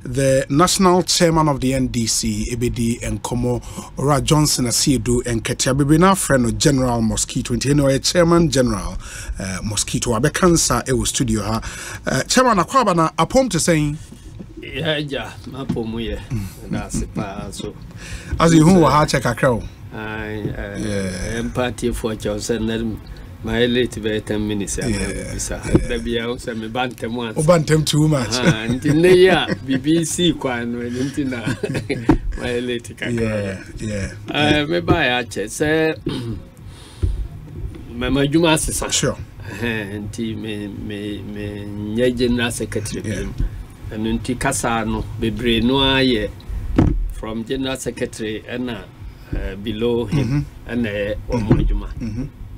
the national chairman of the NDC, Ebedi Nkomo, Ora Johnson Asiedu Nketia, Bibina friend General Mosquito, anyway, Chairman General Mosquito, Abekansa, Ewo Studio. Chairman Akwabana, upon to saying, yeah, my poem, that's so. As you who are check a crow. I am party for Johnson. My late very 10 minutes. The Bios and me bantam once. Oh, bantam too much. And in the year, BBC quan when intina my late. Maybe I say, my Juma sure. And he may general secretary. And in Ticasano, be no ye from general secretary and below him and one Juma.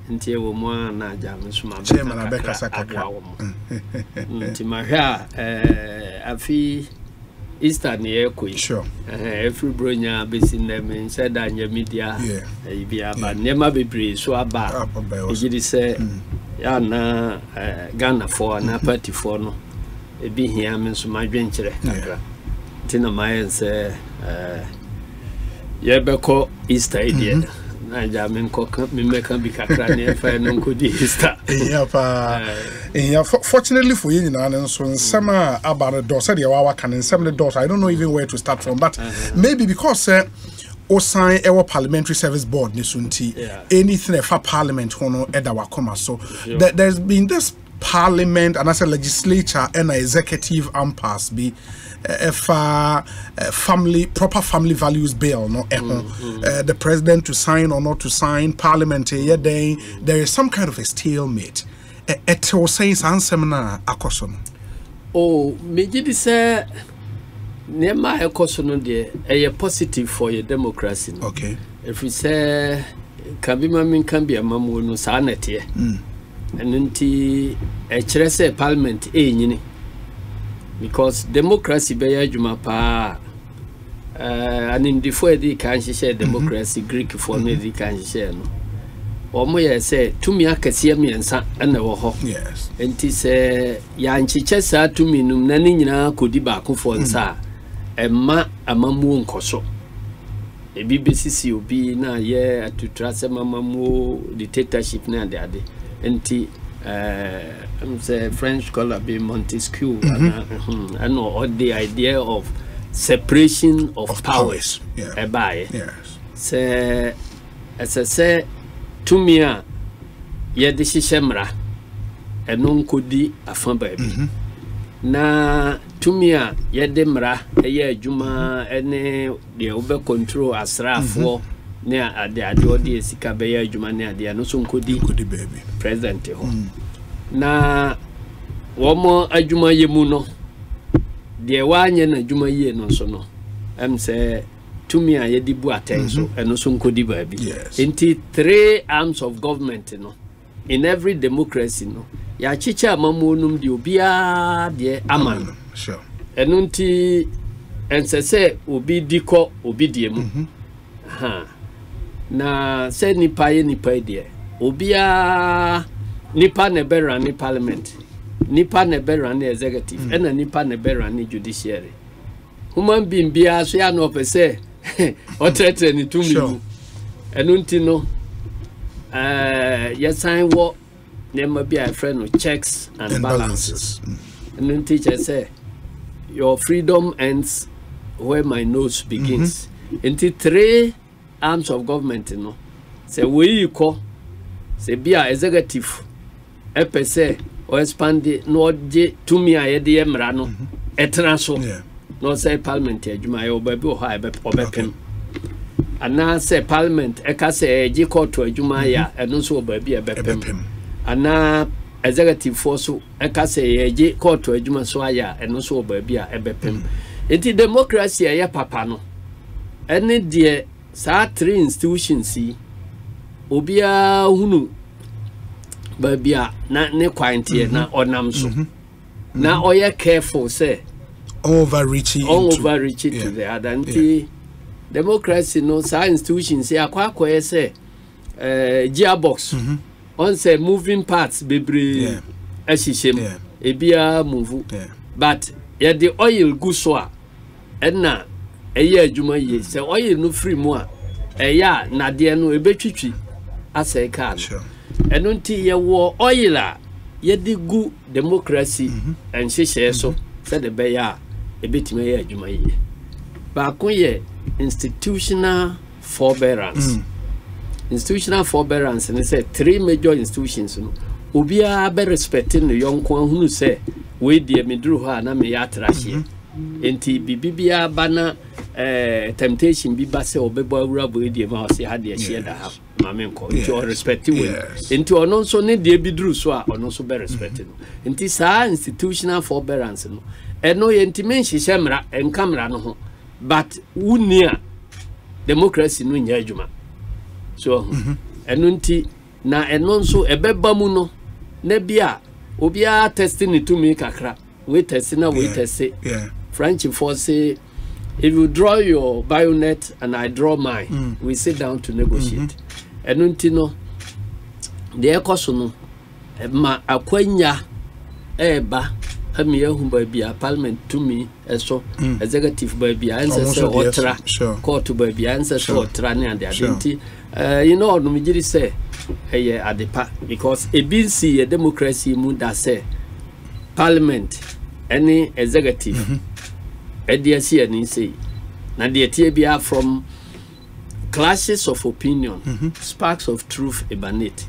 Nti wo mo na jam suma chairman abeka sakaka nti mahwa afi Easter ne ekoi sure every bronya besin dem said anya media bia ba nema bebre so aba ejidi se ya na Ghana for na party for no ebi hia me suma dwenkere kakra nti na mayen se ye beko Easter idea I mean, me make a big crane and could Easter. Fortunately for you, and so some about a daughter, the can and some of the daughter. I don't know even where to start from, but maybe because sign our parliamentary service board, Nisunti, anything for parliament, hono edawa koma. So there's been this parliament and as a legislature and an executive impasse be proper family values bill no the president to sign or not to sign parliament there is some kind of a stalemate it was saying seminar akoso oh me did say nema akoso no de a positive for your democracy okay if we say can be amamu no sanete and nti chere say parliament nyini because democracy be adwuma pa and in the for the can share democracy Greek for no the can share no omo ye say tumi akase miensa na wo ho yes nti say ya nchiche sa tumi num na ni nyina kodi ba akofo nsa emma amamu nkoso ebi besisi obi na ye atutrase mamamu dictatorship na ade nti I'm say French scholar be Montesquieu I know all the idea of separation of powers yes say as I say to me ye de hihemra eno nkodi afan baabi na to me ye de mra ye adwuma ene de obe control asrafo ne ade odi esika be ye adwuma ne ade no so nkodi baby president ho na womo adwuma ye mu no de wanye na adwuma ye no so no em say to me ye di bu attention eno so nkodi baabi enti 3 arms of government no in every democracy no ya chicha amamu num de obia de aman sure eno nti ensese obi diko obi de mu na se nipa ye nipa de obia nipa ne beran ni parliament nipa ne beran ni executive ena nipa ne beran ni judiciary human being bia so ya no pese o tretre ni tumi enu nti no ya sign wo ne ma bia friend no checks and balances enu nti say your freedom ends where my nose begins nti 3 arms of government no say we ko say bia executive epese o expand no je tumi ayede emra no etena so no say parliament adwuma yo ba bi o ha obepem ana say parliament eka say je court adwuma ya eno so ba bi ebepem ana executive force eka say je court adwuma so aya eno so ba bi ebepem enti democracy ya papa no ene de sa 3 institutions obia hunu babia na ne kwante na onam so na oye careful say overreaching to the other democracy no sa institutions akwa say gearbox on say moving parts bebre ashishem ebia move but ya the oil go so ɛna ɛyɛ adwuma yie sɛ ɔyɛ no free mu a ɛyɛ na de no ebetwitwi asɛ ka no ɛno nti yɛ wɔ oil a yɛde gu democracy ɛnhyehyɛ so sɛ de bɛyɛ a ebetumi yɛ adwuma yie baako yɛ institutional forbearance institutional forbearance ne say 3 major institutions no obiara be respecting no yonko ahunu say we die meduru ho na me ya trahye enti bibibia bana temptation bi ba say obebo awura bo die ma say ha de hye da ha ma me nko enti o respect we enti ono nso ne de biduru so a ono nso be respect no enti saa institutional forbearance no eno ye enti men hyehyɛ mra enkamra no ho but unia democracy no nya adwuma so eno nti na eno nso ebeba mu no na bia obia testing to me kakra we test na we test French for say if you draw your bayonet and I draw mine we sit down to negotiate eno nti no de ekoso no ma akwanya eba hamiya humba bia parliament to me so executive ba bia answer otra court ba bia answer otra ne ade adenti you know no me say hey adepa because ebinsi a democracy mu da say parliament any executive ediasi ani say na de tie bia from clashes of opinion sparks of truth emanate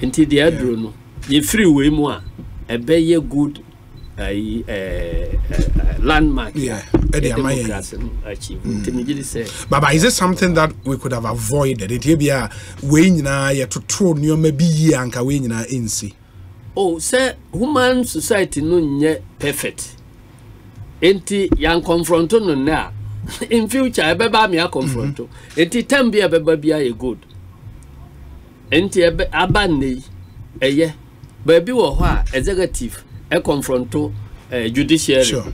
enti de adro no ye free way mu a ebe ye good landmark Baba, is it something that we could have avoided? It be a way na to throw new maybe ye anka way na insi. Oh, say human society no nye perfect. Enti yang confronto no na. In future ebeba me a confronto. Enti tembe ebeba bia ye good. Enti aba nei eye. Baby wo ho a executive e confronto judiciary. Sure.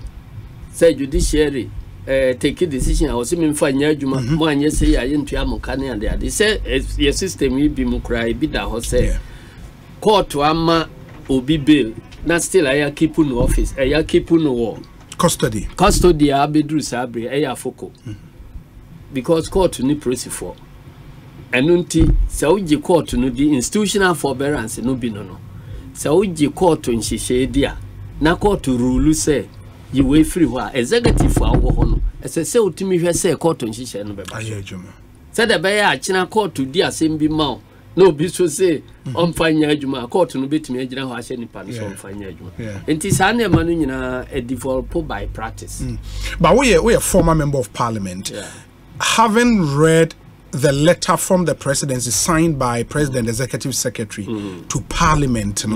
Say judiciary take a decision. I was even for nyajuma mo anye say aye ntua mo kan and they say your system will be mo cry bi da ho say court ama obi bail na still aye keep no office aye keep no war custody abedru sabre aye afoko because court ni process for enunti say uji court no di institutional forbearance no bi no say uji court nhihye dia na court rule say you way free wa executive for awo no say utimi hwe say court nhihye no beba ayejuma say the be ya china court di asem bi ma no bi so say on fanya adwuma court no betimi agina ho ahye nipa no so on fanya adwuma enti sa na ma no nyina develop by practice but we are former member of parliament having read the letter from the presidency signed by President Executive Secretary to Parliament,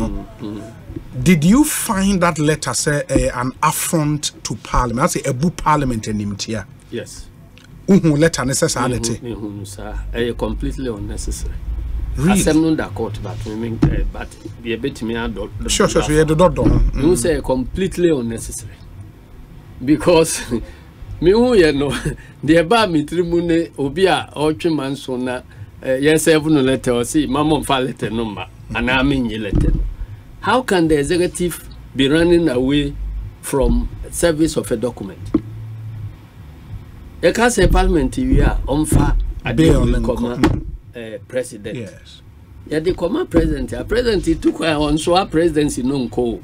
did you find that letter say an affront to Parliament? I say a book Parliament in Nketia. Yes. Letter necessity. Completely unnecessary. Really? I'm not court, but be a bit me adult. Sure. You do you say completely unnecessary because. Me who ye no the ba me trimune obi a otwe manso na yes even letter or see mama fa letter number and I mean letter. How can the executive be running away from service of a document? You can say parliament we are on fa president. Yes. Yeah, the command president. A president took on so presidency no nko.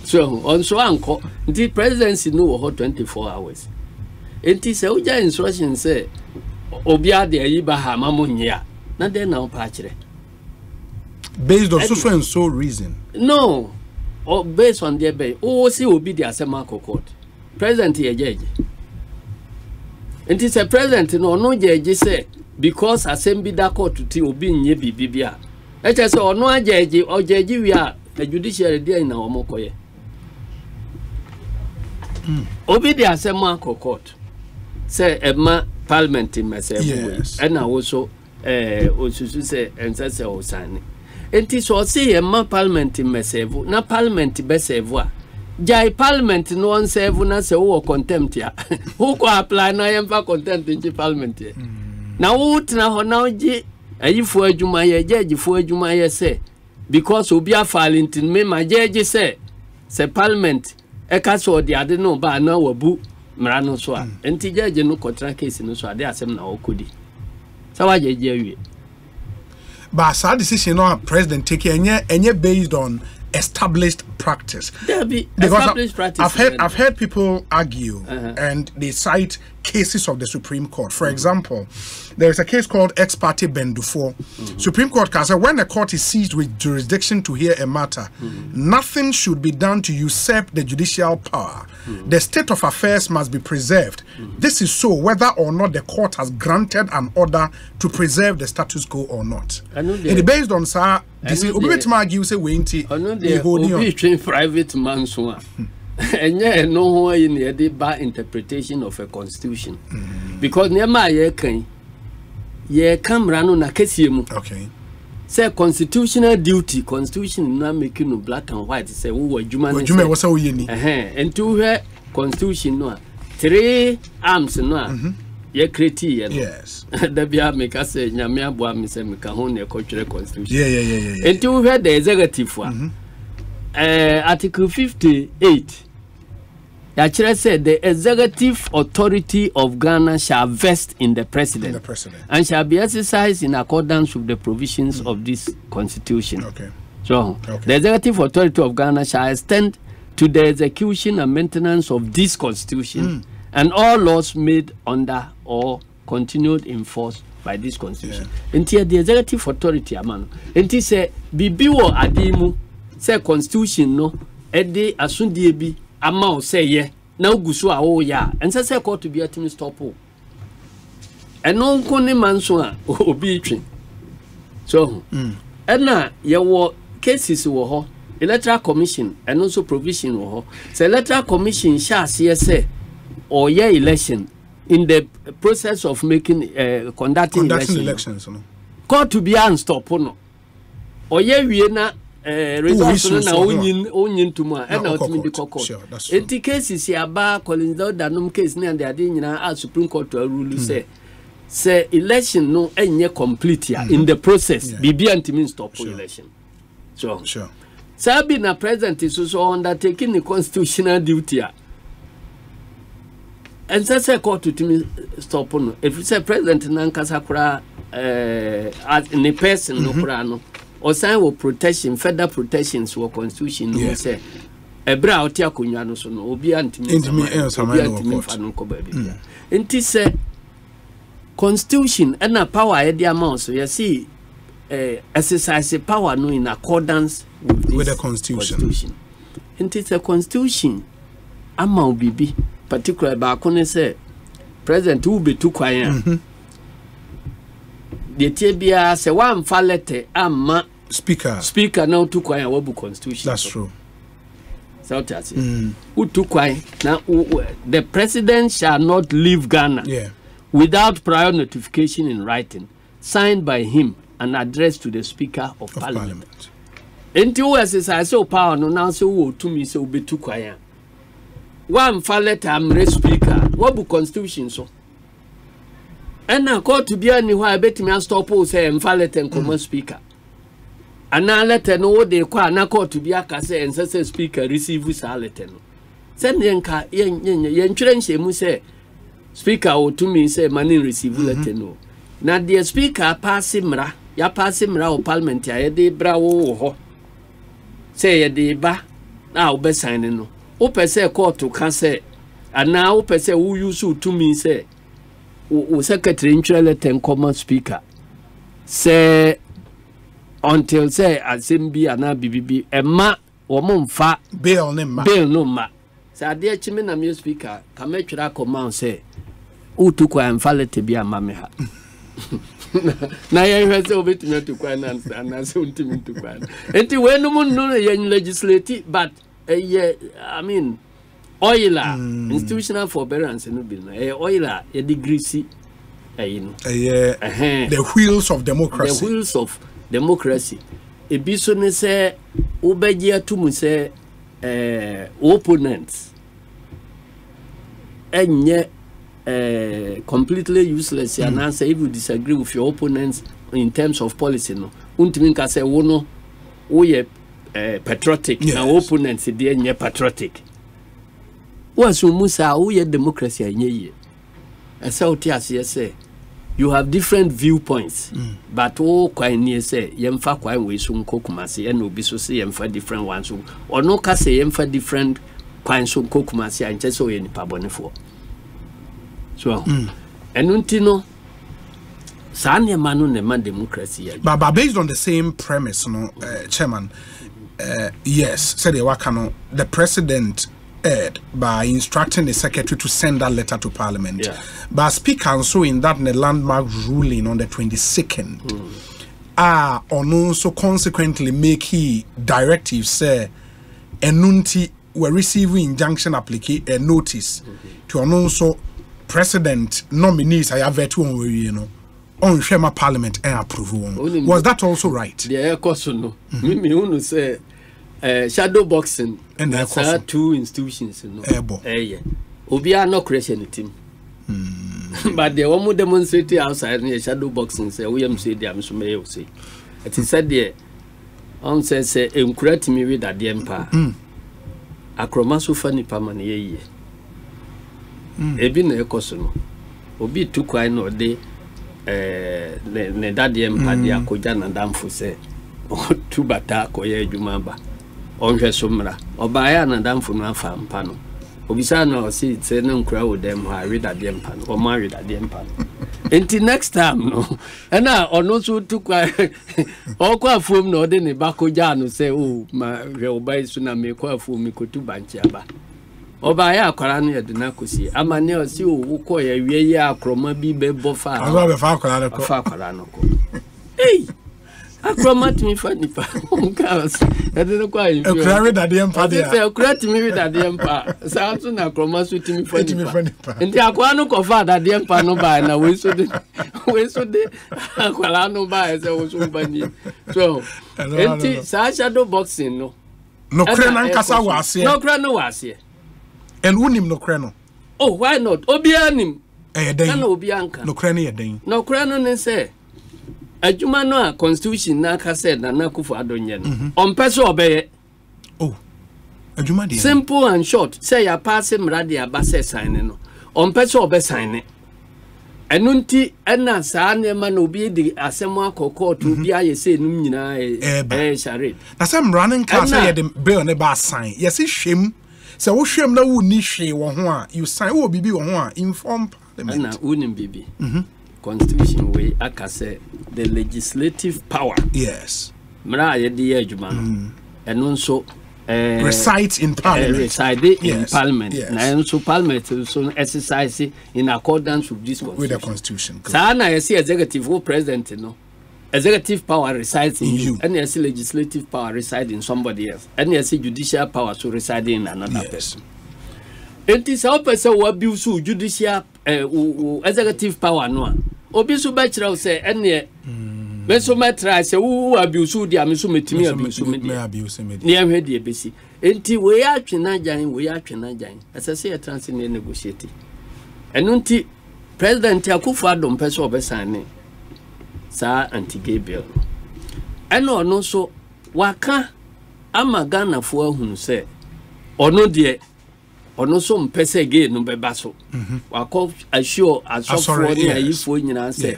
So on so anko the presidency no ho 24 hours. Enti se uja instruction say obia de ayiba ha mamonye na den na pa kire. Based on so reason. No. Or based on their bay. Oh, see obi de asema court. President ye judge. Enti se president no judge say because assembly da court ti obi nye bibia. E che say ono judge o judge wi a judiciary dey na omokoye. Obi de asema court say ema parliament myself and also osusu say ense osane enti so say ema parliament myself na parliament be serve a jai parliament no on serve na say wo contempt ya who go apply na yemfa contempt in parliament na wo tena ho na oji ayifu adwuma ye judgefu adwuma ye say because obi afalintin me ma judge say parliament eka so de ade no ba na wabu Mrano so a enti judge no contract case no so ade asem na okodi sa wa jeje awie but sad decision no president take enye based on established practice. There be established practice. I've heard people argue and they cite cases of the Supreme Court. For example, there is a case called Ex parte Bendufo. Supreme Court can say when a court is seized with jurisdiction to hear a matter, nothing should be done to usurp the judicial power. The state of affairs must be preserved. This is so whether or not the court has granted an order to preserve the status quo or not. It is based on sir. This is argue say we private man so. And yeah, no in the bad interpretation of a constitution. Because nema ye come run na kesiemu. Okay. Say constitutional duty, constitution na making no black and white. Say who were human. Was all you and to her constitution no 3 arms no. Ye create yes. The bia make us say nyame aboa me say me ka ho na cultural constitution. Yeah. And to her the executive one. Article 58 actually said the executive authority of Ghana shall vest in the president, and shall be exercised in accordance with the provisions of this constitution. Okay. So the executive authority of Ghana shall extend to the execution and maintenance of this constitution and all laws made under or continued in force by this constitution. Until the executive authority amano. Until say bibiwo adimu. Say constitution no ede asundie bi ama o say ye na ugusu a o ya ense say court to be atimi stop o eno nko ne manso a obi twen so na ye wo cases wo ho electoral commission and also provision wo ho say electoral commission sha say or ye election in the process of making conducting elections no court to be unstop no or ye wie na results na onyin tuma e na otimi di kokko enti cases ya ba Collins Danom case na de ade nyina a Supreme Court to rule say election no enye complete ya in the process bibi antimi stop election so sabi na president is so undertaking the constitutional duty ya and say court to timi stop no if you say president na nkasa kura as in a person no kura no or sign of protection, federal protections or constitution. No say a brow tia kunyano so no obi antimi enti say constitution and a power e the amount so you see exercise power no in accordance with the constitution. Enti say constitution ama bibi particular ba kone say president who be too kwan the tebia say one fa letter ama speaker now to kwai wabu constitution. That's true. So that's it. Who to kwai now the president shall not leave Ghana without prior notification in writing signed by him and addressed to the speaker of parliament. Until exercise so power no now so to me so be to kwai one fa letter am speaker wabu constitution so and now court to be anywhere bet me stop say am fa letter common speaker. And now letter no de kwa na court to be akase and say speaker receive sa letter no send yenka yen twrenche mu say speaker o to me say mani receive letter no na the speaker pass mra ya pass mra o parliament ya de bra wo ho say ye de ba na o be sign no o pese court to can say and now o pese who use to me say o secretary in letter common speaker say until say assembly ana bibibi emma omomfa bill no ma say ade chime na me speaker ka me twira command say utukwa emfalete bi amame ha na ye hwe say obetumi tukwa na say untimi tukwa enti we no mun no ye legislative but I mean oila institutional forbearance no bill na oila ye degree si the wheels of democracy. The wheels of democracy. Ebiso ne say obeji atumu say opponents enye completely useless and answer if you disagree with your opponents in terms of policy no untimi nka say wo no wo ye patriotic na opponents dey enye patriotic Once you musa we democracy nye say you have different viewpoints, but all quite near say yemfa quite we soon kokumasi and obi so say yemfa different ones or no ka say yemfa different quite so kokumasi and just so any pabonefo. So and untino Sanya manu nema democracy. But based on the same premise, no, Chairman, yes, said the president erred by instructing the secretary to send that letter to Parliament. Yeah. But Speaker also in that landmark ruling on the 22nd, on also consequently make he directives say enunti were receiving injunction application notice to also president nominees I have vetu you know. On Shema Parliament and approval. Was that also right? The Ekosiisen. Me who say shadow boxing and there are two institutions. Yeah. Obia no creation team. But the one demonstrate outside near shadow boxing say we am say them so may say. It is said there. On say encourage me with that the empire. Akromaso fani pamani ye. Ebi na Ekosiisen. Obi tu kwai no de ne daddy empadi akoja na damfo se tu bata koye adwuma ba onhwe somra obaya na damfo no afa mpa no obisa na o si se ne nkura wo dem ha we daddy empa no o ma we daddy empa no enti next time no na ono so tu kwa okwa afom no de ne bakoja no se o ma hwe obai so na me kwa afom ko tu banchi aba Oba ya akwara no yede na kosi amane o si o ko ya wie ya akroma bi be bofa azo be fa akwara ko fa akwara no ko eh akroma timi fa nipa onka yede no kwa yi akwara we dade empa de se akwara timi we dade empa sa so na akroma so timi fa nipa enti akwara no ko fa dade empa no ba na we so de akwara no ba se wo so ba ni so enti sa shadow boxing no kre na nkasa wa ase no kre no wa ase and unim no kreno. Oh, why not? Obianim. Den. No Obianka. No kreno yeden. No kreno ne say. Adwuma no a constitution na ka said na Akufo-Addo nye no. On person obeye. Oh. Adwuma dey. Simple and short. Say ya pass mrade abase sign no. On person obe sign. Enunti ena saa ne ma no bi di asemo akoko to bi aye say num nyina share. Na say mranen ka say ye bill ne ba sign. Yes hwem. So wo hwem na wo ni hwe wo ho a you sign wo bibi wo ho a inform Parliament. Na unim bibi. Constitution way akase the legislative power. Yes. Mra ye di adwuma no. Eno nso reside in Parliament. Reside in Parliament. Yes. Na nso Parliament so exercise in accordance with this constitution. With the constitution. Sa na ye see executive or president no. Executive power resides in you. And yes, legislative power resides in somebody else. And yes, judicial power so reside in another person. It is how person will abuse judicial executive power no. Obisu bachelor say any me so metra say who abuse dia me so metimi abuse me. Near head ye besi. Enti we atwena jan. As I say a trans negotiate. And unti President Akufo-Addo person obesan sa anti-gay bill. Eno no so waka ama Ghana fo ahunu se ono de ono so mpese gay no beba so. Wako assure asofo ni ayifo nyina se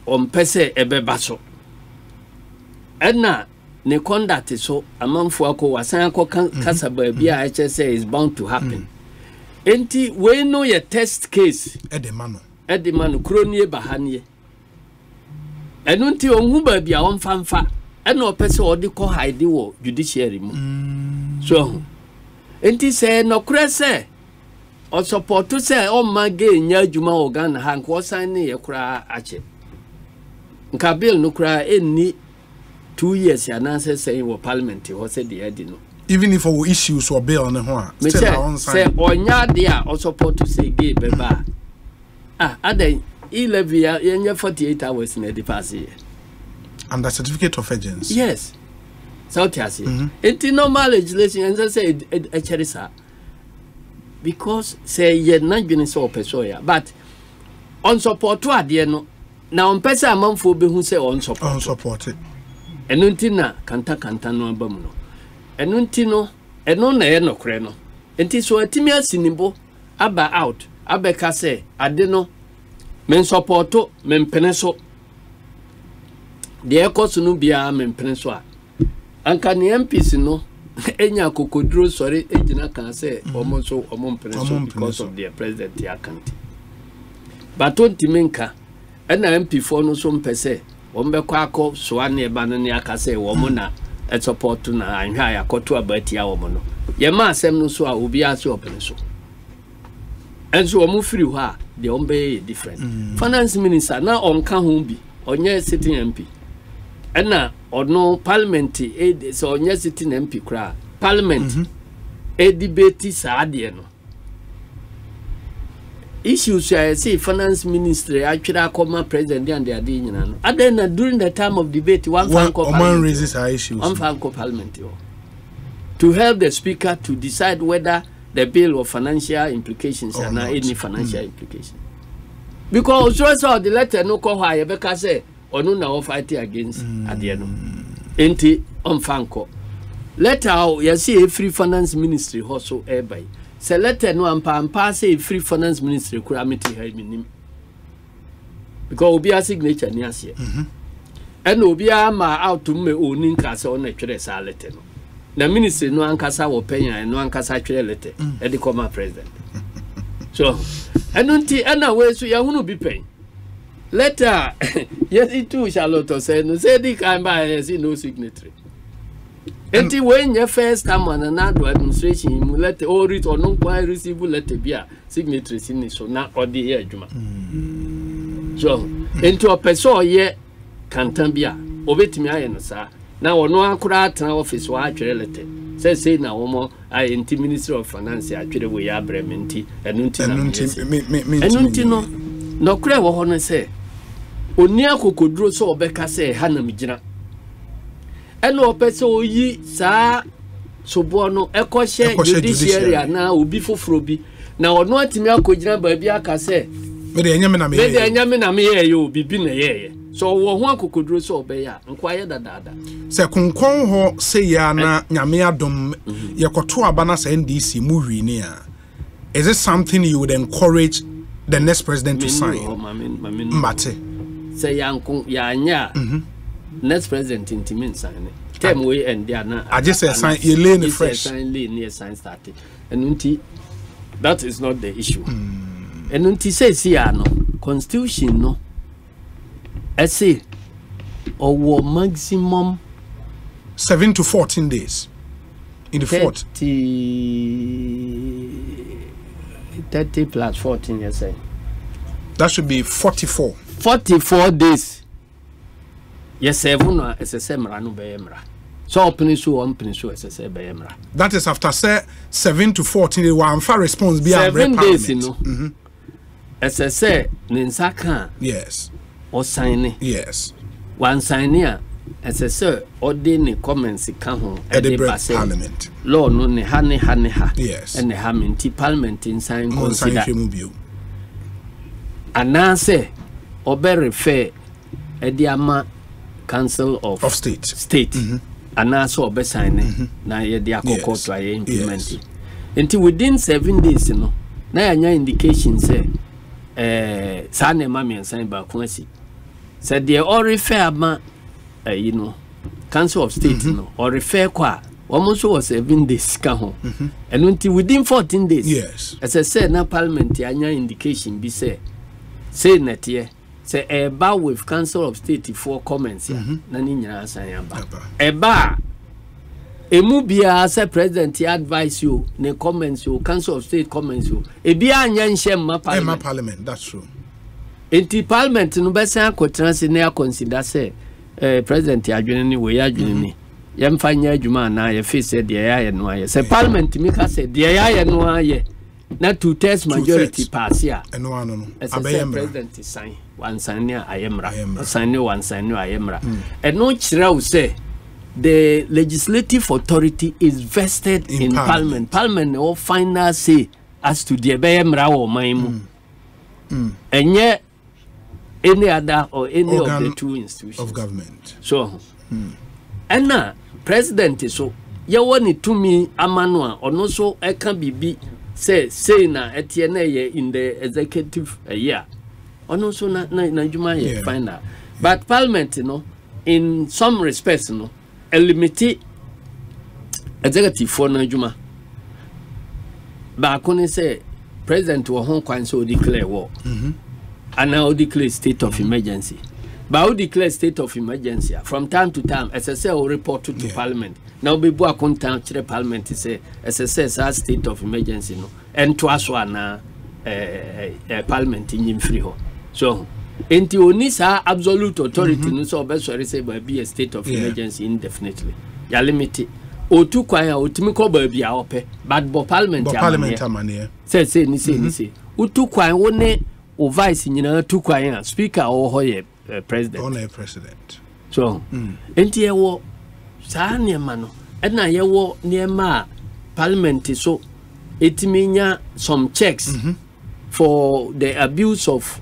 on pese ebeba so. Ena ne conduct so amanfo akọ wasan akọ kasa ba bia HSA is bound to happen. Enti we know your test case edemano kronie bahanie. Enunti onhu ba bia onfanfa ena opese odi ko hide wo judiciary mu. So enti say no krese o support to say o mage nya adwuma o Ghana ha nko san ne ye kura ache. Nka bill no kura enni 2 years ananse say wo parliament ho say the edi no. Even if our issues or bill on ho still on say onya de a o support to say gay beba. Aden 48 hours in the past year. And the certificate of urgency. Yes. South Asia. It's normal legislation and say a cherisa. Because say you're not going to so pesoya. But on support to adieno. Now on pesa among for be who say on support. Unsupported. Enuntina kanta no abamuno. Enuntino eno na eno kreno. Enti so atimi asinimbo aba out abeka say ade no men supporto men peneso de ekoso no bia men peneso a anka ne MPs no enya kokoduro sori ejina kan say omo peneso because of their president account but ontimenka ena MP for no so mpese wombekwa akọ so ane ba no ne aka say womo na support na anhwa ya koto abatia womo no ye ma asem no so a obi ase openeso enso womo free ho a de ombe different finance minister na onka ho bi onye sitting MP ena ono parliament so onye sitting MP kra parliament debate sa de no issues I say finance ministry actually come president and they are doing no and then during the time of debate one raises our issues one parliament to help the speaker to decide whether the bill of financial implications or not any financial implication because so the letter no call high because say or no now fight against at the end enti on fanko letter you see a free finance ministry also by se letter no ampa say free finance ministry kura meeting help me because obi a signature ni ase and obi a ma out to me oni nkasa o na twere sa letter no na ministry no ankasa wo penya no ankasa twere letter e de come president so enunti ana we so ya hunu bi pen letter yes it too Charlotte say no say the kind by see no signatory enti when your first time on another administration you letter or it or no quite receive letter bia signatory sin so na odi here adwuma so enti o person ye kantan bia obetimi aye no sa na wono akura atena office wa atwere letter say na womo enti ministry of finance atwere we ya brementi enunti no kure wo ho no say oni akokoduro so obeka say hanam gina eno opese oyi saa sobo no ekoshe judiciary na obi foforo bi na ono atimi akogina ba bi aka se me de enyame na me ye obi bi na ye so wo ho akokoduro so obeya nkwaye dadada se konkon ho se ya na nyame adom yekoto aba na se NDC mu hwi ni a is it something you would encourage the next president to sign mate se yankon ya anya next president intimate sign term we and there na I just say sign you lay in fresh sign lay near sign started and that is not the issue and unti say no constitution no I say or maximum 7 to 14 days in the 30 plus 14 you say that should be 44 days. Yes, everyone SSM ranu beyemra. So opening so SSM beyemra. That is after say 7 to 14 days. One fair response be 7 days, you know. SSM ninsaka. Yes. Or sign. Yes. One sign here. SSM ordinary comments can home at the parliament. Law no ne ha. Yes. And the haminti parliament in sign consider. And now say obe refer ediama Council of State. And now so obe sign na ye dia kokko to aye implement. Until within 7 days no na anya indication say sa na ma me sign ba ko asi. Said they all refer ma you know Council of State no or refer kwa almost was 7 days ka ho. And until within 14 days. Yes. As I said na parliament anya indication be say net here say eba with Council of State for comments ya na ni nyina san aba eba emu bia say president advise you ne comments you Council of State comments you e bia anya nhye ma parliament that's true enti parliament no be san akotrans na consider say president adwene ni we adwene ni yemfa nya adwuma na ye face de ya no aye say parliament mi ka say de ya no aye na 2/3 majority pass ya no president sign one sign ayemra sign one sign ayemra and no chira say the legislative authority is vested in parliament or final say as to the ayemra or maimu and any other or any organ of the two institutions of government so and now president is so ye woni tumi amano a ono so eka bibi say na etie na ye in the executive year ono so na adwuma ye find out. But parliament in some respects limit executive for na adwuma ba ko ne say president wo hon kwan so declare war and now declare state of emergency. But we declare state of emergency from time to time. SSA will report to Parliament. Now we go account to the Parliament to say SSA has state of emergency and to us one Parliament in free ho. So enti onisa absolute authority no so be sorry say be a state of emergency indefinitely. Ya limit o tu kwan ya otimi ko ba bia ope but Parliament ya say ni o tu kwan wo ne o vice nyina tu kwan ya speaker o hoye president. On president. So, enti yewo saa niema no na yewo niema parliament so etiminya some checks for the abuse of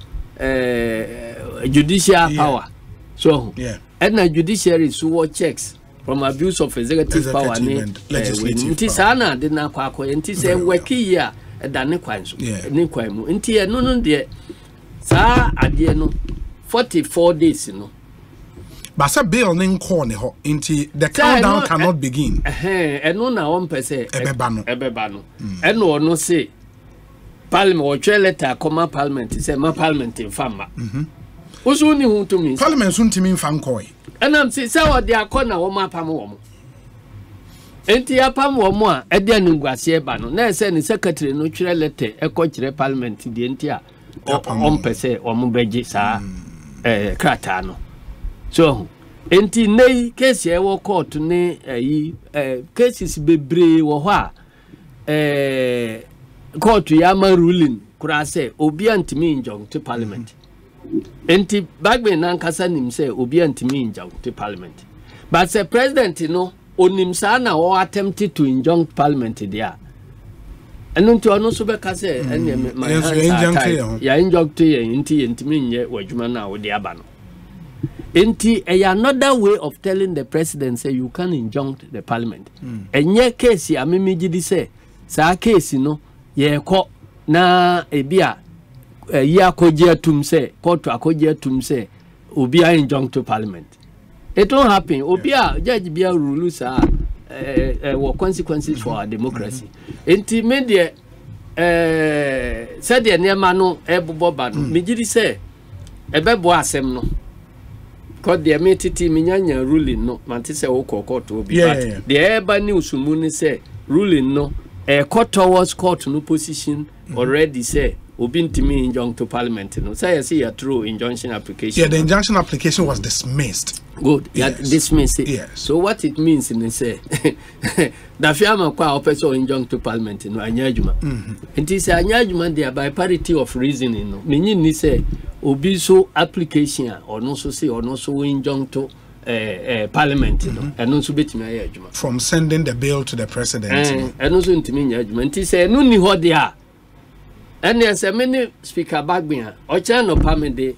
judicial power. So, na judiciary so checks from abuse of executive power ni enti saa na de na kwakọ enti say waki ya da ne kwan so ne kwan mu enti ye no de saa ade no 44 days but say bill nin call ne ho into the countdown cannot begin eno na one person ebeba no eno no say parliament or try letter come parliament say ma parliament in fama oso ni hu to me parliament sun timi fan koi enam say what they akona wo ma pam wo mo enti apam wo mo a ede anunguase eba no na say ni secretary no try letter e ko kire parliament di enti a on pese o mo beji sa krata no so enti nei case e wo court ne cases bebre wo ho a court ya ma ruling kura say obi antimi injong to parliament enti bagbe na nkasa nim say obi antimi injong to parliament but say president onim sa na o attempt to injong parliament dia enu nti ono so be ka say ene my ya injong to ye enti entimi nye wadwuma na wo de aba no enti another way of telling the president say you can injunct the parliament enye case amemigidi say sa case ye ko na ebia ya koje atum say court akoje atum say obi injunct to parliament. It won't happen. Obi judge bia rule sa what consequences for our democracy. Enti media said the near no ebobo ba no migidi say ebebo asem no because the metiti minyanya ruling no manti say wo court obi but the eba news mu say ruling no court towards court no position already say obi ntimi injunct to parliament no say a true injunction application. The injunction application was dismissed. Good. Dismissed it. Yes. So what it means in say da fiama kwa opeso injunct to parliament no anyajuma. It is anyajuma there by parity of reasoning no. Meaning ni say obi so application or no so say or no so injunct to parliament no. And no so betimi ayajuma. From sending the bill to the president. And no so ntimi anyajuma. It say no ni ho there. And there's a many speaker back behind. Ocha no pamede,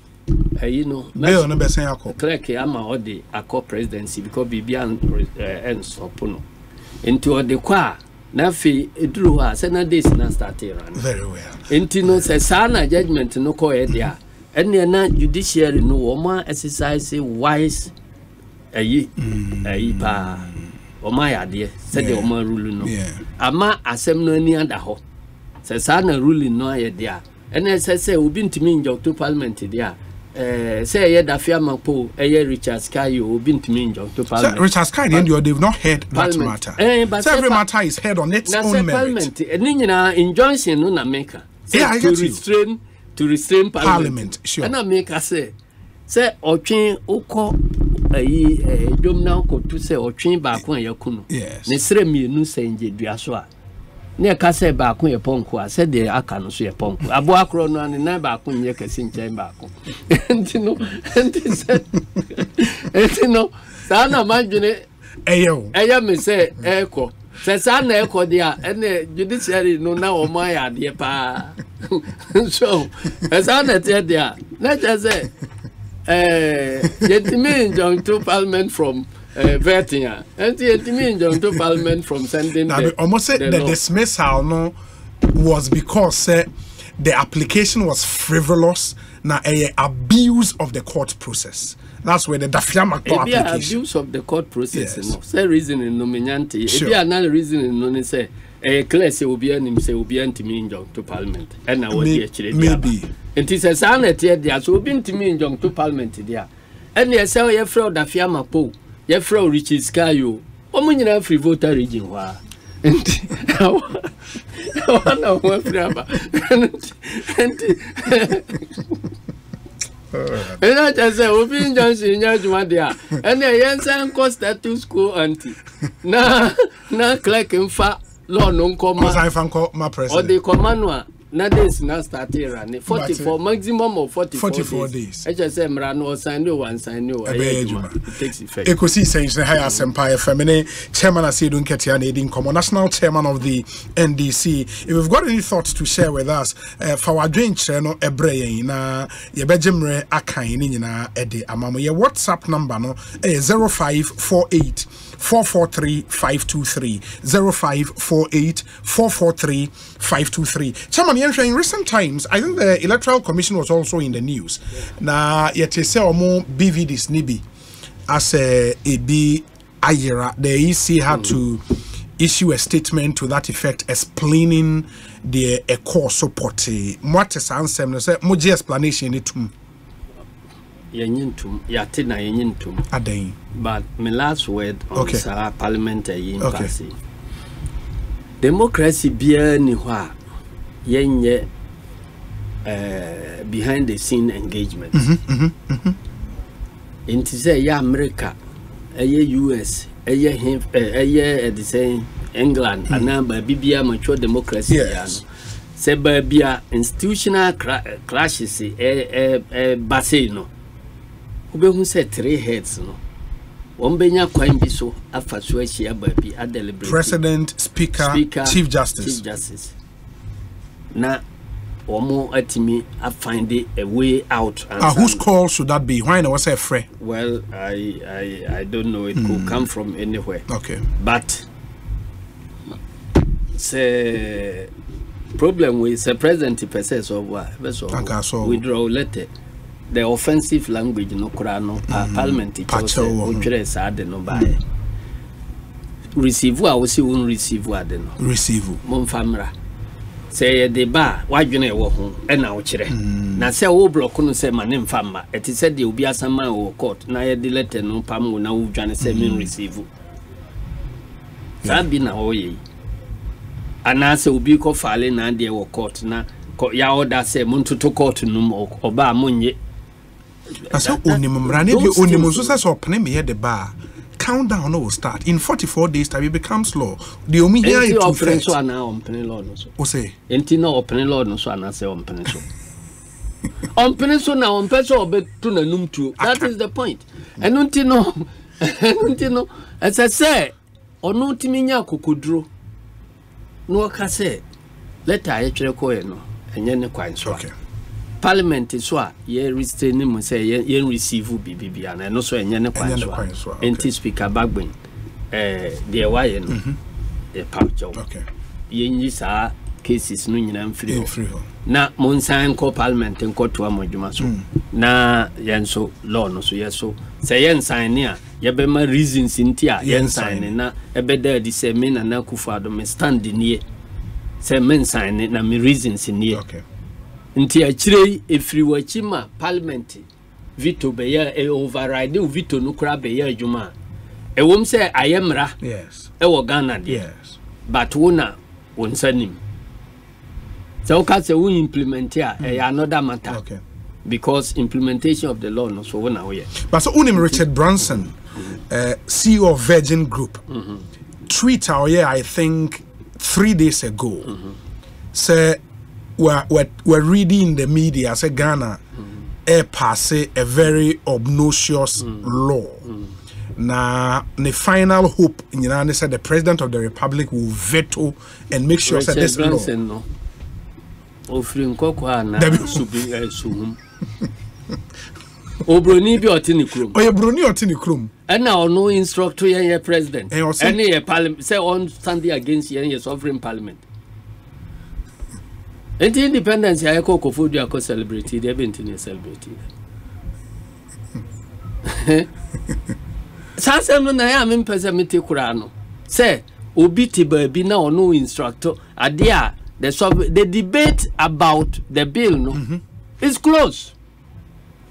bill no be sen akọ. Clerk ama odi akọ presidency because bibia ensopono. Into odi kwa na fi eduru ha say na days na start run. Very well. Into no say sana judgment no ko e dia. Ene na judiciary no wo ma exercise wise pa. O ma ya de say the o ma rule no. Ama asem no ani ada ho. Say sana ruling no aye dia ene say obi ntimi injunct to parliament dia say ye da fiama po Richard Sky obi ntimi injunct to parliament. Richard Sky they've not heard that matter. But every matter is heard on its own merit. Parliament eni nyina injunction no na make to restrain parliament. Sure. Na make say otwen ukọ dom na ko to say otwen ba ko yakunu. Ne sere mienu say njedua so a ne ka say ba ko ye ponko a say de aka no so ye ponko abo akro no an na ba ko nye kase nchen ba ko enti no sa na manjune eya me say eko say sa na eko dia ene judiciary no na o ma ya de pa so sa na te dia na just say yetimi injunct to parliament from vetting. And it means to Parliament from sending. Almost said the dismissal no was because the application was frivolous. Now a abuse of the court process. That's where the Dafiama application. Abuse of the court process. Yes. No, say reason in nominanti. If you another reason in no say a class will be an say will be anti-minjong to Parliament. And I will be actually maybe. It is a sound here there so be anti-minjong to Parliament there. And yes, so you throw Dafiama po. You throw Richard Scayo. When you have free voter region wa. And and I just say, Open Johnson, Yajuadia, and the Yansan cost status school auntie. Na clerk in fa law non comma. I found my president. Or the command. Now this now started running 44 maximum of 44 days. I just say Mrano sign no one sign no. It takes effect. Ekosiisen higher empire feminine chairman Asiedu Nketia Nadine Common national chairman of the NDC. If you've got any thoughts to share with us, for our drink channel ebrey na ye bejimre akan ni nyina ede amamo ye WhatsApp number no 0548 443 523 0548 443 523. Chairman, in recent times, I think the Electoral Commission was also in the news. Na yet say more BVDs nibi as a B Ayera, the EC had to issue a statement to that effect explaining the ECO support. What is answer? Say muji explanation itum. Yenyintum, yatina yenyintum. Adain. But my last word on parliamentary impasse. Democracy be ni hwa yenye behind the scene engagement. Inti say ya America, US, the same England, and ba bibia mature democracy. Yes. Say ba institutional clashes basino. Who said 3 heads no. President, Speaker, Chief Justice. Now, Omo atimi I find a way out. Whose call should that be? Why was a free? Well, I don't know. It could come from anywhere. Okay. But the problem with the president process of what? Withdraw letter. The offensive language no kurano parliament it was sad no buy receive we see won receive what no receive mon famra say the bar wadwene wo ho e na wo kire na say wo block no say mane mfamma it said the obi asama wo court na ye delete no pam na wo dwane say men receive sabi na wo ye ana say obi ko fale na de wo court na ya order say mon to court no oba monye. That's how Unimusa open me the bar. Countdown will start. In 44 days, time it becomes law. The only here is to so now on penny law. O say, Entino open law no so and I say on pencil. On pencil now on pencil bet to the num too. That is the point. And Untino, as I say, or no timinya kukudro. No case. Let I actually call no and yen quite so. Okay. Parliament is what ye restrain him say ye receive BBB and also a yana quite anti speaker backbone the why a pouch. Okay. Ye sa cases no in free. Na Monsan co parliament and court to Amojumaso. Na yanso law no so yes so say yen sign near ye be my reasons in tia yen sign na a better the same men and Akufo-Addo me standing here. Say men sign na me reasons in here. Okay. Nti achire efriwachima parliament veto be ye override veto no kra be ye adwuma e wom se ayemra yes e wo Ghana de yes but wona wonsanim so ka se we implement ya another matter. Okay. Because implementation of the law no so wona we but so unim Richard Branson CEO of Virgin Group tweet out here I think 3 days ago say we're reading the media say Ghana pass a very obnoxious law. Now the final hope in the United States, the president of the republic will veto and make sure that this law. Obroni bi otini krum. Oye broni otini krum. And now no instructor ye president. And ye parliament say on standing against ye sovereign parliament. And the independence ya Akufo-Addo ko celebrate they been in celebrate. Sasem na ya me pese mete kura no. Say obi ti ba bi na no instructor adia the debate about the bill no is close.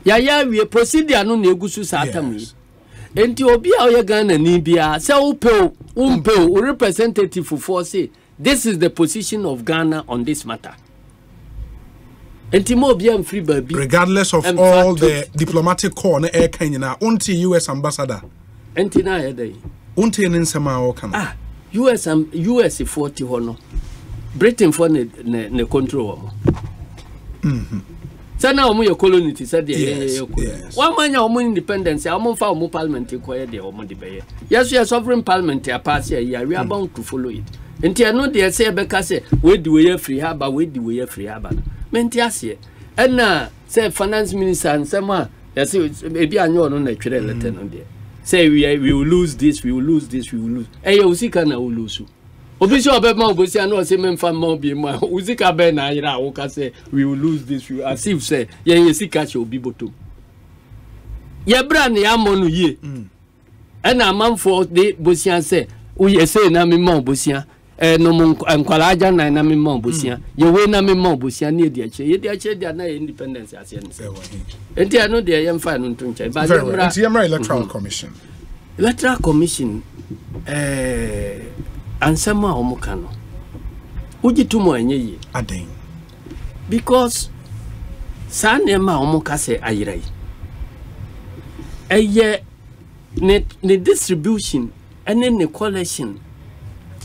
Ya we procedure no na egusu satam yi. Enti obi a oye Ghana ni bia say o representative for say this is the position of Ghana on this matter. Enti mo obi am free baby regardless of all the diplomatic corps na air Kenya unti US ambassador. Enti na ya dey. Unti nsema o kana. US 40 hono. Britain for ne control omo. Sana omo your colony said the one man your independence, omo fa omo parliament ko ye de omo de beye. Yes, we are sovereign parliament ya pass here, we are bound to follow it. Enti ano de say beka say we di we free haba, we di we free haba. Menti ase. And na say finance minister and sama yes ebi anyo no na twere letter no de. Say we will lose this, we will lose this, we will lose. Eh you see can na will lose. Obisi obema obosi ano say memfa ma obi ma. Uzika be na ira wo ka say we will lose this, we as if say ye sika che obi botom. Ye bra na ya mo no ye. E na manfo de bosia say we say na me ma obosia. No mon enkwala aja na me ma obosia. Ye we na me ma obosia na edi ache. Ye di ache dia na independence ase ne say. Enti ano de ye mfa no ntonche. Ba ye mra electoral commission. Electoral commission ansama omukano. Uji tumo enye ye. Aden. Because sa nema omuka se ayirai. Eye ne distribution and then the collection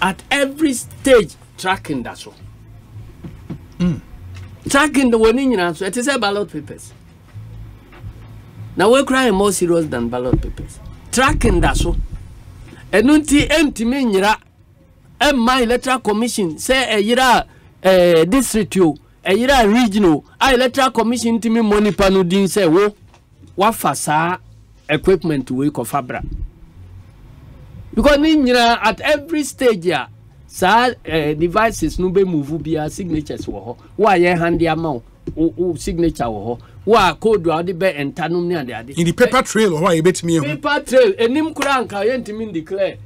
at every stage tracking that so. Tracking the one in answer. It is a ballot papers. Now we're crying more serious than ballot papers. Tracking that so. And unti empty menyira my electoral commission say a yira district you a yira regional electoral commission to me money panu din say wo wafasa equipment we ko fabra because ninyira at every stage ya sa devices no be move bia signatures wo ho wa ye hand amount o signature wo ho wa code wa de be entanum ne ade in the paper trail or why you bet me paper trail enim kura nka yentimi declare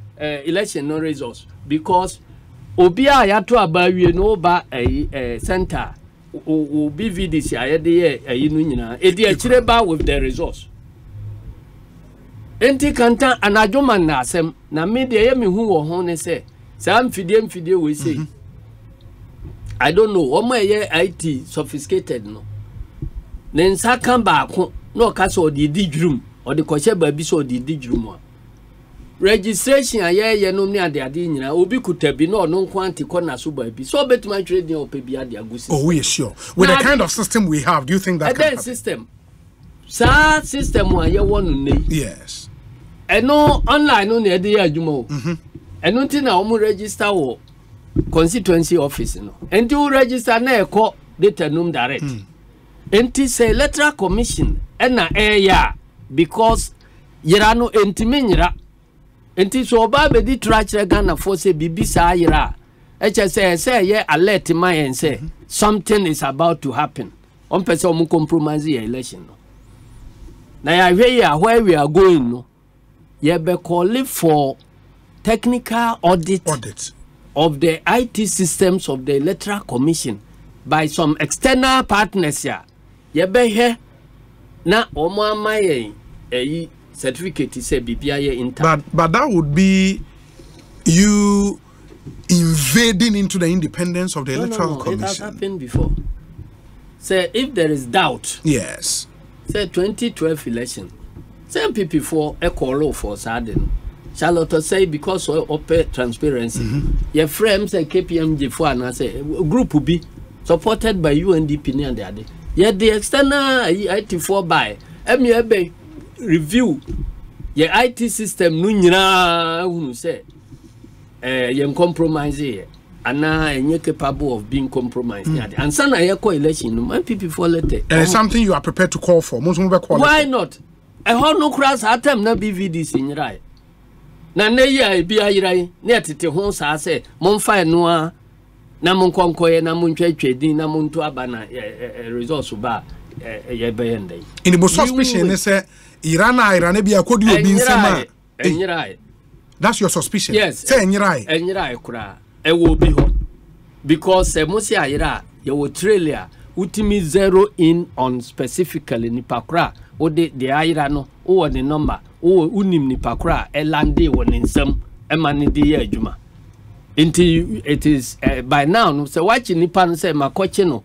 election no results because obia ya to abawie no ba center o BVDC ayede no nyina edi akire ba with the results enti kanta anadwoma na asem na media ye mehu wo ho ne se sam fidie we say I don't know omo ye IT sophisticated no nen sakan ba ko no ka so di drum or the kwache ba bi so di drum registration aye no ne ade nyina obi kutabi no no kwanti kona so ba bi so betuma trading o pe bi ade agusi. Oh, we are sure with the kind of system we have, do you think that can system system aye wonu nei? Yes. No online no ne ade adwuma o eno nti na omo register wo constituency office no enti o register na ekọ data num direct enti say electoral commission na ya because yira no enti menyira enti so oba be di trachere Ghana for say bibi sa yira say ye alert my and say something is about to happen on person omo compromise your election no na ya hwe where we are going no ye be call for technical audit of the IT systems of the electoral commission by some external partners here. Ye be here na omo amaye certificate say bibia ye inter. But that would be you invading into the independence of the electoral commission. It has happened before. Say if there is doubt. Yes. Say 2012 election. Some people for a call for sudden. Charlotte say because of transparency. Your friends say KPMG for and I say group will be supported by UNDP and the other. Yet the external IT4 by MUB review your IT system no nyina who say yen compromise here. and now capable of being compromised. And some election, my people fall it. And it's something you are prepared to call for. Why not? I hold no cross at time na BVDs in right. Na neya be a right, net it home say, Monfire noa, Namun Concoy, Namun trading, Namun to Abana, resource bar, a day. In the most suspicion, they say, Iranabia could you be some. That's your suspicion. Yes. Say, and you're right. And you're right, cry. I will be home. Because Mosia Ira, you will trailer, ultimate zero in on specifically Nipakra, or the Irano, or the number, or Unim Nipakra, a lande one in some, a money de Juma. Until it is by now, so watching Nipan say, my coachino,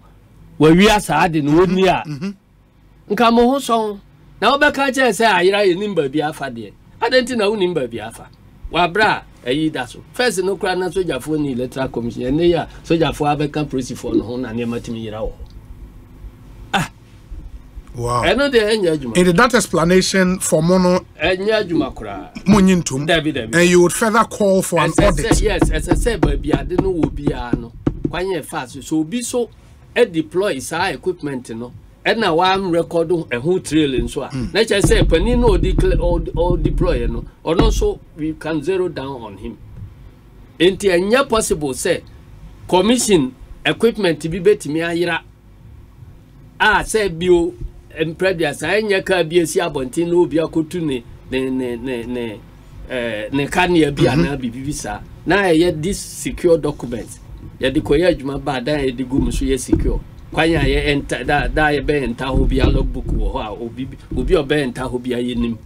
where we are sad in Woodnia. Come on, song. Now, Bakacha say, Ira in Nimber Biafa, dear. I don't know Nimber Biafa. Wabra, daso. First, no crown and soldier for the electoral commission, and they are soldier for Abacan Prissy for no home and Yamatimira. Ah, wow. I know the engagement. In that explanation for Mono and Yajumakra, Munintum, David, and you would further call for an audit. Yes, as I said, baby, I don't know will be no. Quite fast, so be so deploy his equipment, you know. And now I'm recording a whole trailing so. Let's just say Panino declare or deploy no, or not so we can zero down on him. Ain't it possible say commission equipment to be better me ayira. Ah, say bio and previous I nyaka be si abontino bi akotu ne kania bi ana bibisa. Na yet this secure documents. Ya de koya adwuma ba dan e de gum so ye secure. Kwanya ye enter da ye be enter ho bia logbook wo ho a obi obe enter ho bia yenim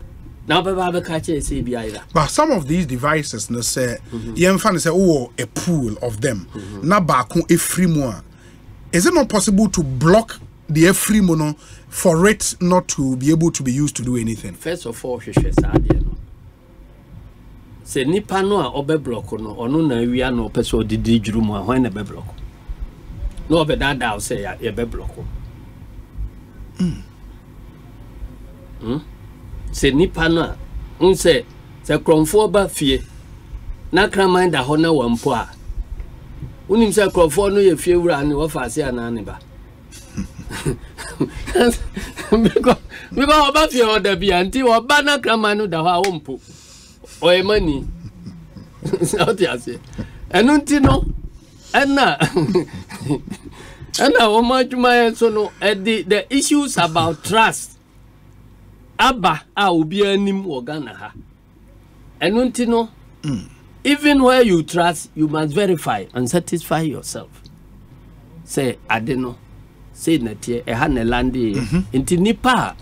na be ka che say bia ira. But some of these devices no say ye fan say oh a pool of them na ba ko efrimu. Is it not possible to block the efrimu no for it not to be able to be used to do anything? First of all, hwehwe sa de no se nipa no a obe block no ono na wi ana opese odidi dwuru mu a hwan na be block. No, but that say a be block. Say Nipana, say Cromfo ba fie. Na cramind the honor one poor. Unim say Cromfo no ye fie and offer say an aniba. Because about your order be anti or banner cramanu da hompo or a money. Out ya say. And untino. And now, the issues about trust. Abba, I will be a nim organa. And untino, even where you trust, you must verify and satisfy yourself. Say, I don't know. Say, Natia, a hane landi, inti nipa,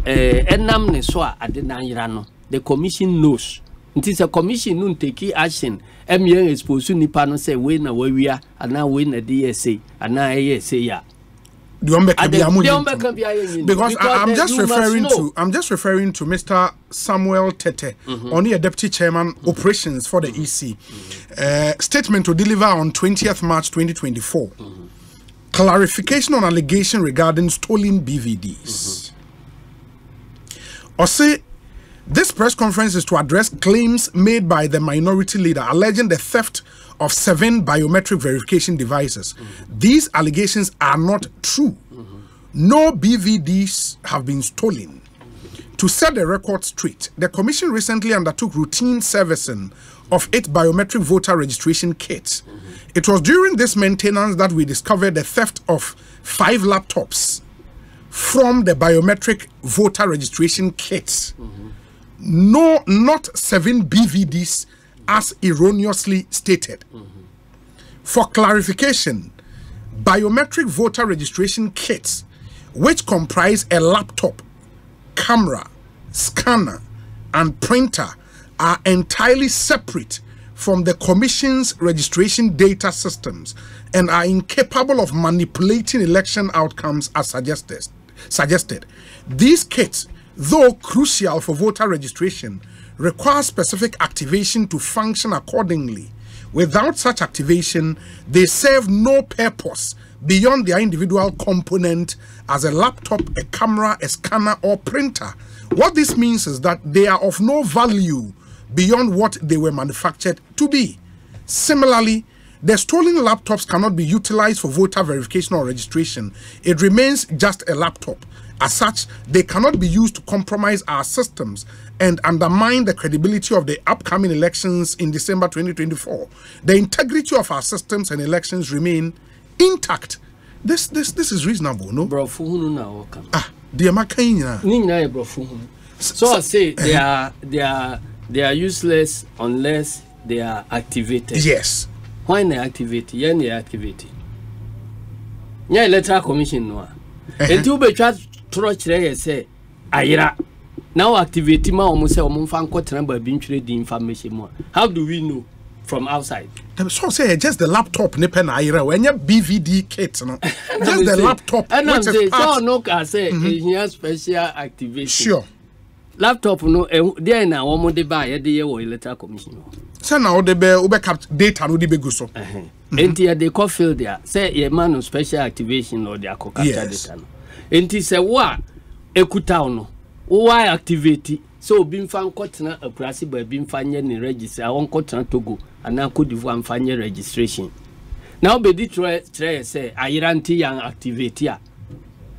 enam ne soa, adenayano. The commission knows. It is a commission nun take action. MN is supposed to nipa no say we na we are and now we na DSA and now ASA ya. Because I'm just referring to Mr. Samuel Tete, only a deputy chairman operations for the EC. Statement to deliver on 20th March 2024. Clarification on allegation regarding stolen BVDs. Or say this press conference is to address claims made by the minority leader alleging the theft of 7 biometric verification devices. These allegations are not true. No BVDs have been stolen. To set the record straight, the Commission recently undertook routine servicing of 8 biometric voter registration kits. It was during this maintenance that we discovered the theft of 5 laptops from the biometric voter registration kits. No, not 7 BVDs as erroneously stated. For clarification, biometric voter registration kits, which comprise a laptop, camera, scanner, and printer, are entirely separate from the Commission's registration data systems and are incapable of manipulating election outcomes as suggested. These kits, though crucial for voter registration, require specific activation to function accordingly. Without such activation, they serve no purpose beyond their individual component as a laptop, a camera, a scanner, or printer. What this means is that they are of no value beyond what they were manufactured to be. Similarly, The stolen laptops cannot be utilized for voter verification or registration. It remains just a laptop. As such, they cannot be used to compromise our systems and undermine the credibility of the upcoming elections in December 2024. The integrity of our systems and elections remain intact. This is reasonable, no? They are so I say they are useless unless they are activated. Yes. Why they activate? They activate. Yeah, electoral commission no. Until we try to say ayira now activate ma almost say fan number being the information more. How do we know from outside? So say just the laptop ne pen ayira when you BVD kit no. Just the laptop. And I'm say so no can say here special activation. Sure. Laptop no there na one de buy the year electoral commission. So now the be cap data no de be go so. Enti they call field there say your man on special activation or they are capture data no. Enti say wa ekuta no why activate so bin fan kotena aprasi ba bin fanye ni register awon kotena Togo ana Cote d'Ivoire fanye registration now be di try say ayiranti yan activate ya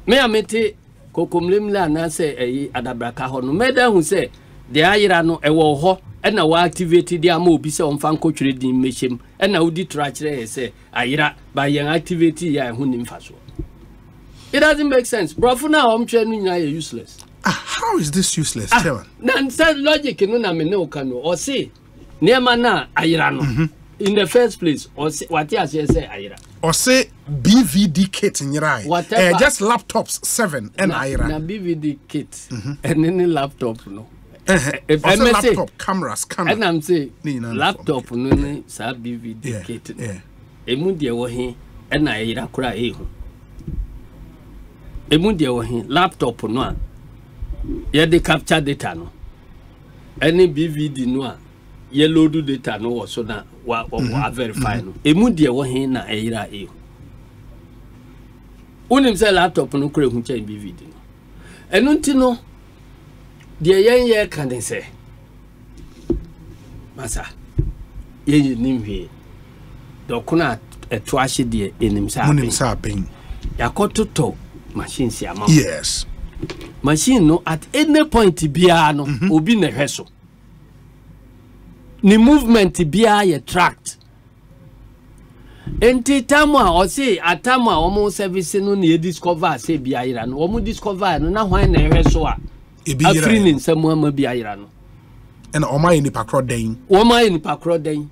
me amete kokomlemla na say adabraka ho no meda hu say de ayira no ewo ho na wa activate dia ma obi say on fan kotwere din mechem na udi try say ayira ba yan activate ya hu ni mfaso. It doesn't make sense. Bro, for now I'm training are useless. How is this useless, Chairman? Nan logic no na me no can or say near na ayira no. In the first place, or say what you say ayira. Or say BVD kit in your eye. Just laptops 7 and ayira. Na BVD kit and any laptop no. Laptop cameras scanner. And I'm say laptop no sa BVD kit. Emu dia wo he na ayira kura ehu. Emundia wo laptop no a ye de capture data no any BVD no a ye load data no so na wa verify no emundia wo na eyira e unim say laptop no kure hu chen BVD no enu nti no de ye kan say masa ye nimhwe dokuna eto ahye de enim sa ben yakototo machine si ama. Yes. Machine no at any point bia no obi na hweso. Ni movement bia ye tracked. Enti tamwa o say atamwa omo service no na discover say bia ira no omo discover no na hwan na hweso a afri ni nsemu ama bia ira no. And oma ni pakro den. Oma ni pakro den.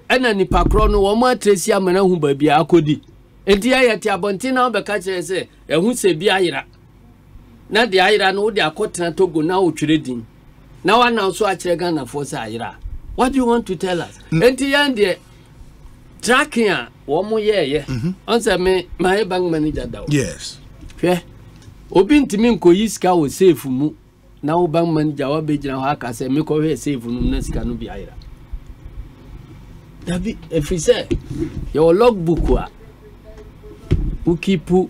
Ena ni pakro no omo atresi amana hu ba bia akodi. Enti ayati abontina obeka kire se ehu se bi ayira na de ayira no de akotena Togo na otwere din na wana so akire Ghana for se ayira. What do you want to tell us? Enti yan de tracking a wo mo ye on se me my bank manager dawo. Yes. Hwe obi ntimi nkoyi sika wo safe mu na wo bank manager wo be gina ho aka se me ko hwe safe nu na sika no bi ayira. Dabi if we say your logbook a ukipu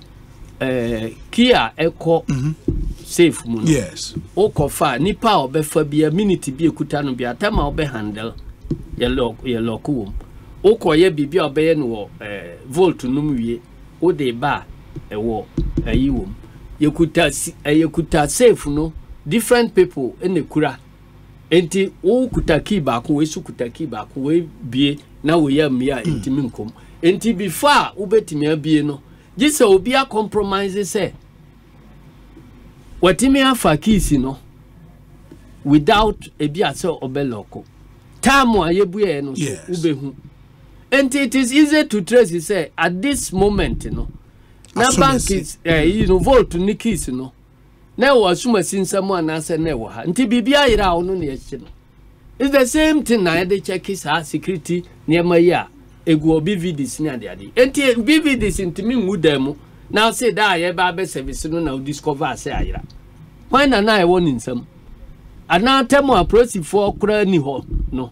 kia eko safe mu. Yes. Okofa nipa obefa bia minute bi ekuta no bia tama obe handle ye lock wom. Okoye bibia obeye no volt num wie o de ba ewo ayi wom. Yekuta safe no different people in the kura. Enti o kuta key ba ko we su kuta key ba ko we bie na we ya mia intimi nkom. Enti before ubetimi abie no just obi a compromise say watimi afa keys no without ebi ase obeloko time ayebuye no so ubehu and it is easy to trace say at this moment no na bank is volt ni keys no na wasuma sinsamu anase na wo ha nti bibia yira ono na yechi no it's the same thing na dey check his security near ya egu obi VDs ni ade enti BVDs ntimi ngudemu now say that ye ba be service no na discover say ayira why na e won nsam ana temo approach for kura ni ho no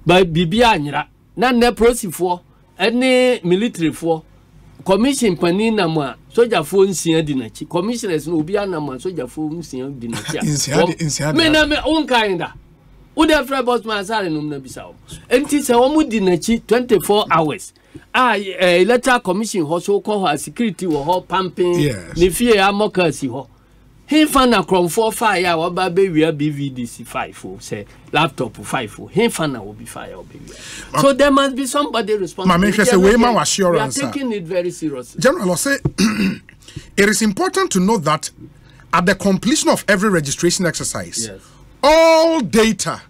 ba bibia anyira na ne approach for any military for commission panin na mo soldier for nsia di na chi commissioners no obi anam soldier for nsia di na chi me na me on kinda Would have friend boss my salary no bisa. Enti se omu di nachi 24 hours. Electoral commission ho so call her security wo pumping. Ni fie amokasi ho. He fan a crom 4 fire wa ba be we BVDC 5 say laptop 5. He fan will be fire will be. So there must be somebody responsible. We are taking it very seriously. General, say it is important to note that at the completion of every registration exercise, all data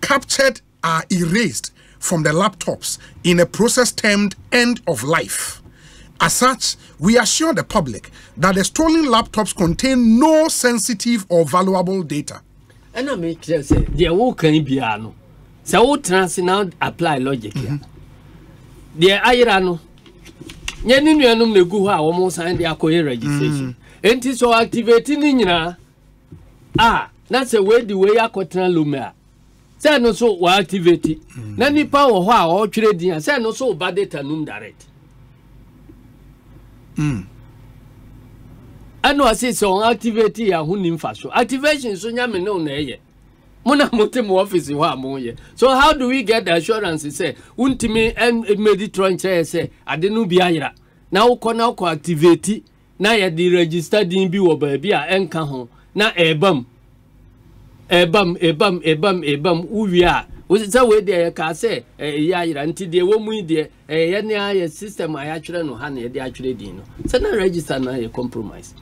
captured are erased from the laptops in a process termed end of life. As such, we assure the public that the stolen laptops contain no sensitive or valuable data. And I make sure say the work can be ano. So trans now apply logic here. The ayirano. Nyeni nuanum ne gu ha omo sign the akoye registration. Enti so activating nyina. That's a way the way akotran lumea. Say no so wa activate. Na nipa wo ho a o twere din say no so ba data num direct. And no say so activate ya hu nim fa so. Activation so nya me no na eye. Mona motem office ho amoye. So how do we get the assurance say untimi and meditron say ade no bi ayira. Na wo ko activate na ye di register din bi wo ba bi a enka ho na ebam uwia wo say we dey ka say ya ayira nti de wo mu de ye ne aye system aya twere no ha na ye de atwere din no. Say na register na ye compromise.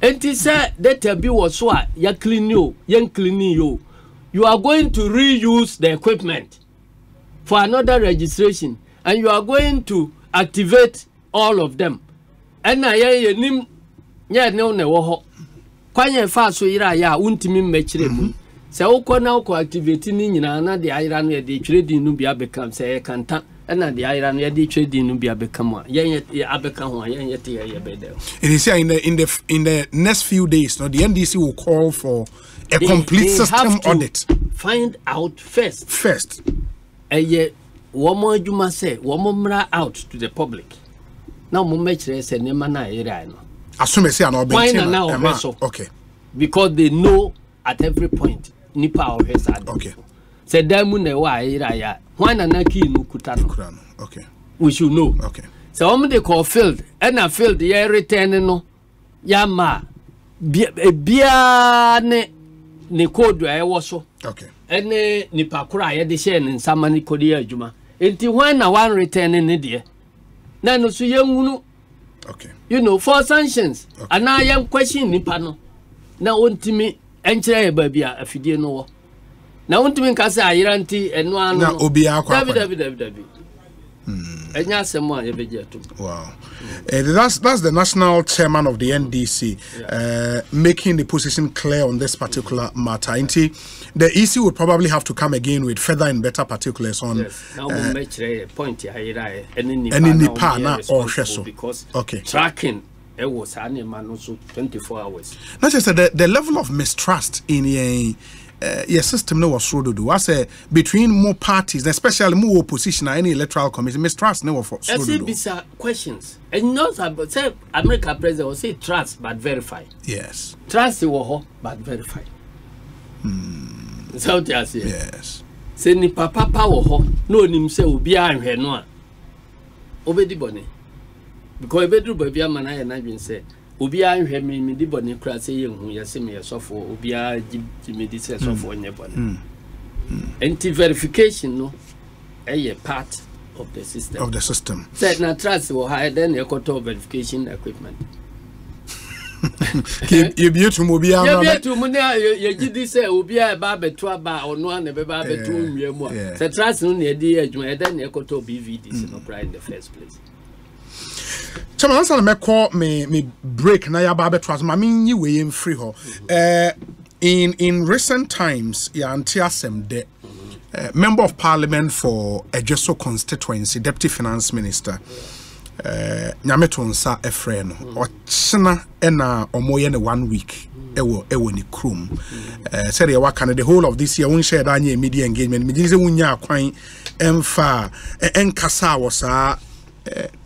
Enti say data bi wo so a ya clean yo, yen clean yo. You are going to reuse the equipment for another registration and you are going to activate all of them. And na ye nim nya ne ne wo ho. Kwanye fa so yira ya untimi mmechire mu. Se wo na wo activate ni nyina na de ayira no ye de twredin no bia bekam se ye kanta na de ayira no ye de twredin no bia bekam a ye abeka ho a ye te ye bede. It is in the next few days no the NDC will call for a complete system audit. Find out first. Eye womo adwuma say womo mra out to the public. Now mo mechire say nema na area no. Assume say na obenti. Okay. Because they know at every point nipa or hesad. Okay. Say damu na wa area ya. Hwana na ki no kuta no. Okay. We should know. Okay. So womo dey call field and a field ye return no. Ya ma bia ne code e wo so. Okay. Ene nipa kura ye de share nsama ni kodi adwuma. Enti when na one return ne de. Na no so yenhunu. Okay. You know, for sanctions. Okay. And I am questioning nipa no. Na ontimi enkyere ye ba bia afidie no wo. Na ontimi nka se ayiranti eno anu. Na obi akwa. David. Enya asemo a ye beje atum. Wow. That's the national chairman of the NDC making the position clear on this particular matter. The EC would probably have to come again with further and better particulars on now point any nipa na or sheso because okay tracking it was animal also 24 hours. Not just the level of mistrust in your system no was do was between more parties, especially more opposition or any electoral commission. Mistrust no for so these are questions and not about say America president will say trust but verify. Yes, trust but verify. So yes. Say ni papa wo ho no nim say obi anhwe no a obedi bone because obedu baby amana ya na dwen say obi anhwe me di bone kura say ye hu ye se me sofo obi a me di say sofo onye bone anti verification no part of the system say na trust wo high then e koto verification equipment. You be to mobile. You be to Munia, you did say, Ubia Barbetua or no one ever Barbetua. The trust on the idea, then you could BVDC no cry in the first place. Chairman, I call me break na ya Barbetua. I mean, you were in free ho. In recent times, ya antiasem de member of parliament for Ejeso constituency, deputy finance minister. Nyametonsa efreno ochina ena omoye ne 1 week ewo ni krum said ya waka the whole of this year won share that media engagement me say wunya akwan emfa enkasa wosa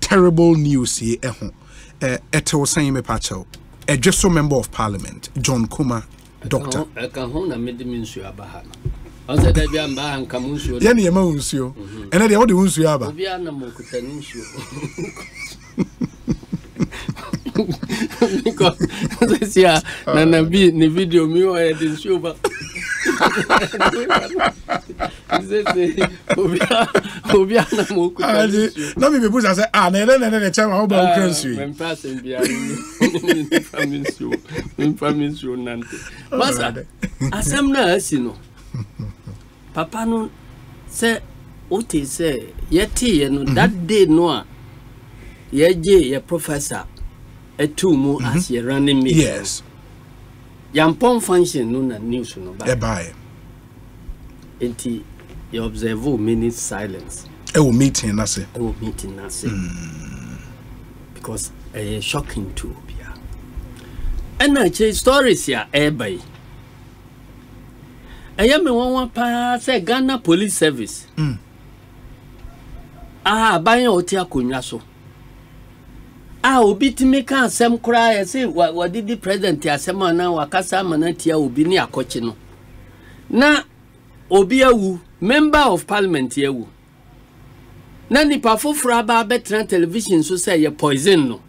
terrible news here eho eto san me pacho just so member of parliament John Kuma doctor eka ho na medimi nsu abaha I said that I'm buying Kamusho. Yanni Amusio. And then the other ones you have. Because yeah, Nana be in the video me or I didn't show back. No, me people say, ah, then the channel how about currency. I'm passing behind family show Nante. Master, as I'm not, you know. Papa no say, what is say, yet, you know, that day no, ye professor. A two more as ye running me. Yes. Yampon function no na news no ba. Bye. Enti you observe minute silence. Will meeting na say. Will meeting na say. Because shocking too bia. And I change stories ya by. Me one pa say Ghana Police Service. Bayan oti akonwa so. Obi timi kan asem kura ya say wadidi president asem ana wakasa manatia obi ni akochi no. Na obi awu member of parliament yawu. Na nipa foforo ba betra television so say ye poison no.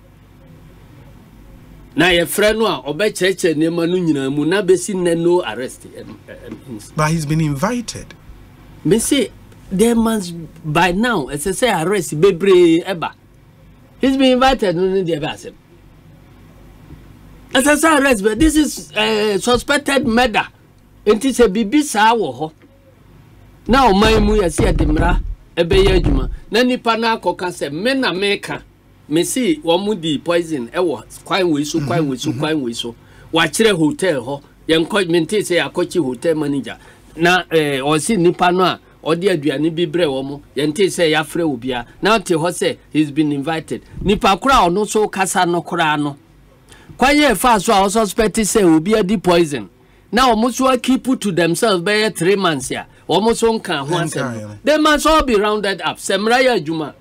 Na ye frɛ no a obecheche nema no nyina mu na besi no arrest. But he's been invited. Me say there must by now as I say arrest bebre eba. He's been invited no the person. As I say arrest, but this is suspected murder. It is a bibi sa wo ho. Now my mu ya see ademra ebe ye adwuma. Na nipa na akoka se me na meka. Me see wo mu di poison e wo kwan we so. Wa kire hotel ho. Ye encouragement say akochi hotel manager. Na o si nipa no a odi aduane bi bre wo mo yente say ya frɛ obia na te ho say he's been invited nipa kura ono so kasa no kura no kwaye fa so a suspect say obia di poison na omo so keep to themselves by 3 months ya omo so nkan ho ansem they must all be rounded up semra ya adwuma.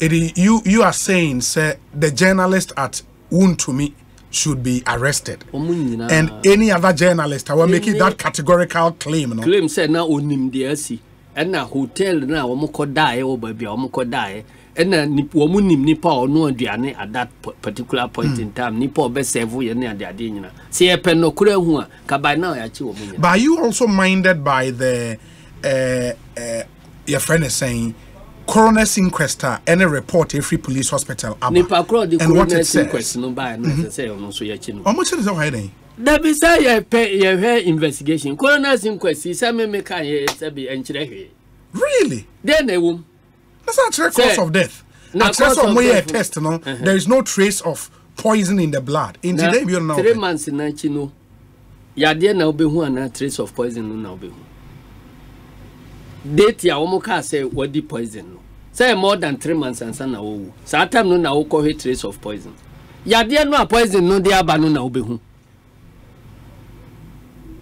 You are saying say the journalist at Wontumi should be arrested. And any other journalist I will make it that categorical claim. No? Claim say na onim de asi. And na hotel na omo ko die o baby omo ko die. And na omo nim nipa ono aduane at that particular point in time. Nipa obe serve ye na ade ade nyina. Se e pen no kura hu a ka by now ya chi omo nyina. But you also minded by the your friend is saying coroner's inquest any report every police hospital and what it says. No by no say no so ya chi no. How much is that hiding? That be say ye investigation. Coroner's inquest is say me kan ye say be enchire he. Really? Then e wom. That's not cause of death. At cause of a test no. There is no trace of poison in the blood. In today we don't know. 3 months na chi no. Ya de na obehu ana trace of poison no na obehu. Date ya omo ka say what the poison no. Say more than 3 months and sana wo. Sa time no na wo call trace of poison. Ya de no poison no de aba no na obehu.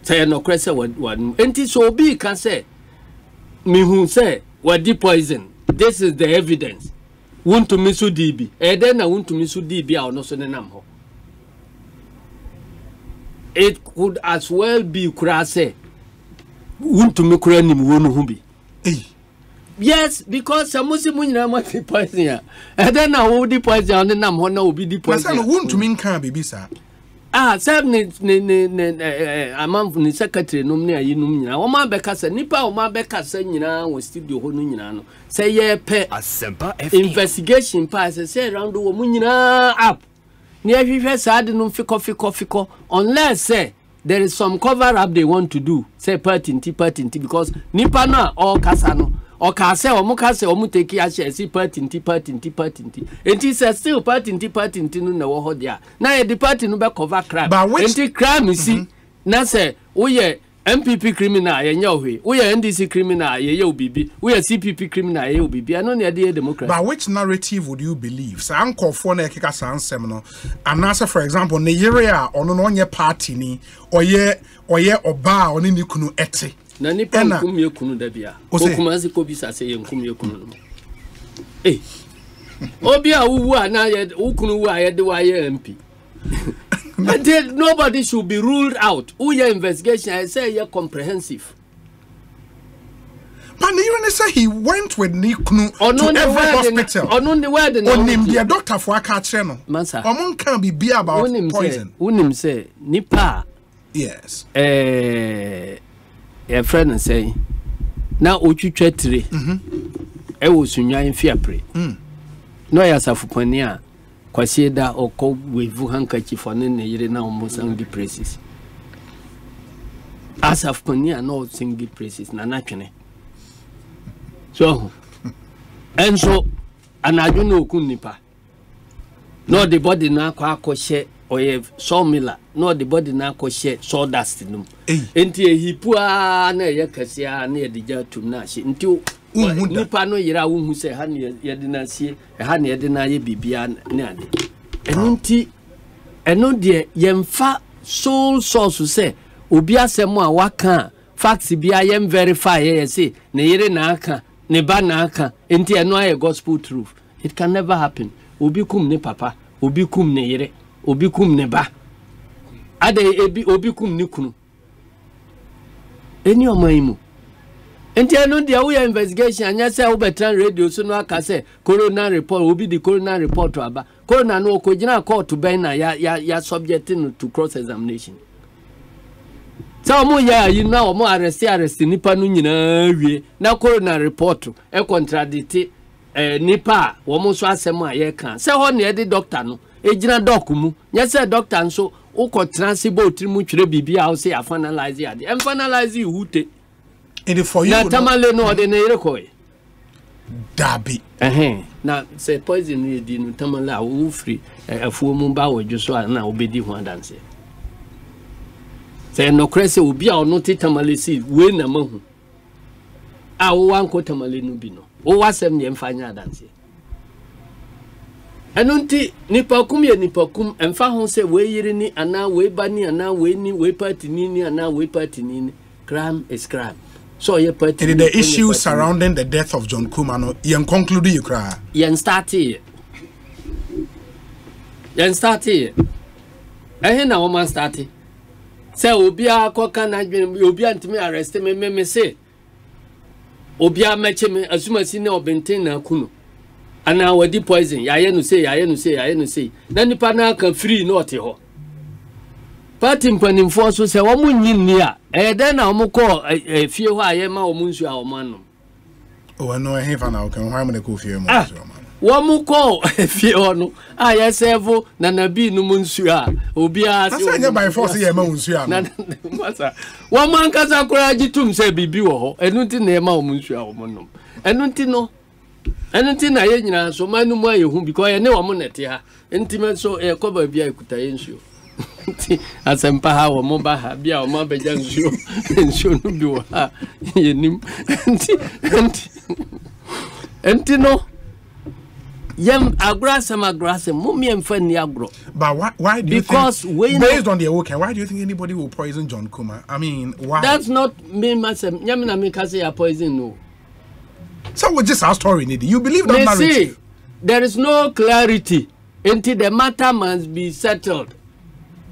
Say no crese what enti so obi can say me who say what the poison. This is the evidence. Want to miss DB. Then na want to miss DB a no so nenam ho. It could as well be kura say want to make kura nim wonu hu bi. Yes, because samusi mu nyina ma ti poison ya. Then na wo di poison on nam ho na obi di poison. Say want to mean kan bibi sa. Sef ne amam ni secretary num ne ayi num nyina. Wo ma be ka say nipa wo ma be ka say nyina wo studio ho no nyina no. Say ye pe investigation pa say round wo mu nyina up. Ni ahwehwe sa de no fiko unless say there is some cover up they want to do. Say party because nipa na all kasa no. Or ka say o mu ka say o mu take ya share party. It is still party no na wo ho dia. Na the party no be cover crime. Enti crime you see. Na say we ye MPP criminal ye nya ohwe. We ye NDC criminal ye obibi. We ye CPP criminal ye obibi. I no na dey democracy. But which narrative would you believe? Say anko for na ekeka sansem no. And answer for example, ne yere a ono no nye party ni oye oba oni ni kunu ete. Na nipa nkum ye kunu da bia. Okumanzi ko bisa se ye nkum ye kunu no. Obi a wuwu ana ye ukunu wu a ye de wa ye MP. Nobody should be ruled out. Who your investigation I say you're comprehensive. But you say he went with Nikunu to every hospital. On the word, on him, the doctor for a catch channel. Mansa. Among can be about poison. Unim say, Nipa. Yes. A friend say, now Uchu Chetri. I was in Fiapre. No, as a Fupania, Quasieda or co with handkerchief for Nene, now almost only praises. As of Pania, no single praises, Nanakane. So, and so, and I don't know Kunipa. No, the body now share or a sawmiller, no, the body now share sawdust in them. Until he poor near Cassia near the jar to Nash until Nipa no Yera who say, Honey, Yadina see a honey Yadina be beyond Nadi. And no dear, yem fat soul source to say, Ubia Semwa waka, facts be I am verify, say, Nere Naka. Neba naka enti eno aye gospel truth. It can never happen. Obi kum ne papa, obi kum ne yere, obi kum ne ba. Ade ebi obi kum ne kunu. Eni omaimu. Enti eno dia we investigation anya say Obetran radio so no aka say coroner report obi the coroner report to aba. Coroner no okojina court to ben na ya subjecting to cross examination. So mo ya yi na o mo arrest nipa no nyina wie na coroner report e contradict nipa wo mo so asem a ye kan se ho na e de doctor no e gina doc mu nya se doctor nso wo ko transibo trimu twere bibia wo se afanalize ade emfanalize hute and for you na tamale no de na yere ko dabi na se poison ni di no tamale a wo free afuo mu ba wo dwo so na obedi ho adanse. Say no crazy will be our naughty tamale seed, we na mahu. Ah, one quote tamale nubino. O was them the fanya dance. And unti nipakum ye nipakum, and fahon say we yirini, and now we bunny, and now we ni, we party nini, and now we party nini. Crime is crime. So ye party. The issue surrounding the death of John Kumano, yen conclude you cry. Yen start here. Eh, na woman started. Say obia koka na dwen obia ntimi arrest me say obia meche me asuma si na obenten na kuno ana wadi poison yaye no say na nipa na ka free no ote ho party mpanimfo so say wo munyinni a den na wo ko fie ho aye ma wo munsu a wo manno o no he fa na o kan ho am ko fie mo so manno wo ko fie ho no aye servo na nabi no munsu a obia si anya by force ye ma munsu a no masa wo man kasa kura gitum say bibi wo ho enu nti na e ma wo munsu a wo manno enu nti na ye nyina so manu mu aye hu because ye ne wo mo nete ha enti me so e ko ba bia ekuta ye nsuo asempa ha wo mo ba ha bia wo ma beja nsuo no bi wo ha ye nim enti no yem agrasem mummy emfani agro. But why do you because think based on the okay, why do you think anybody will poison John Kuma? I mean, why? That's not me myself. Nyamina me ka say poison no. So we just our story need. You believe that narrative? There is no clarity until the matter must be settled.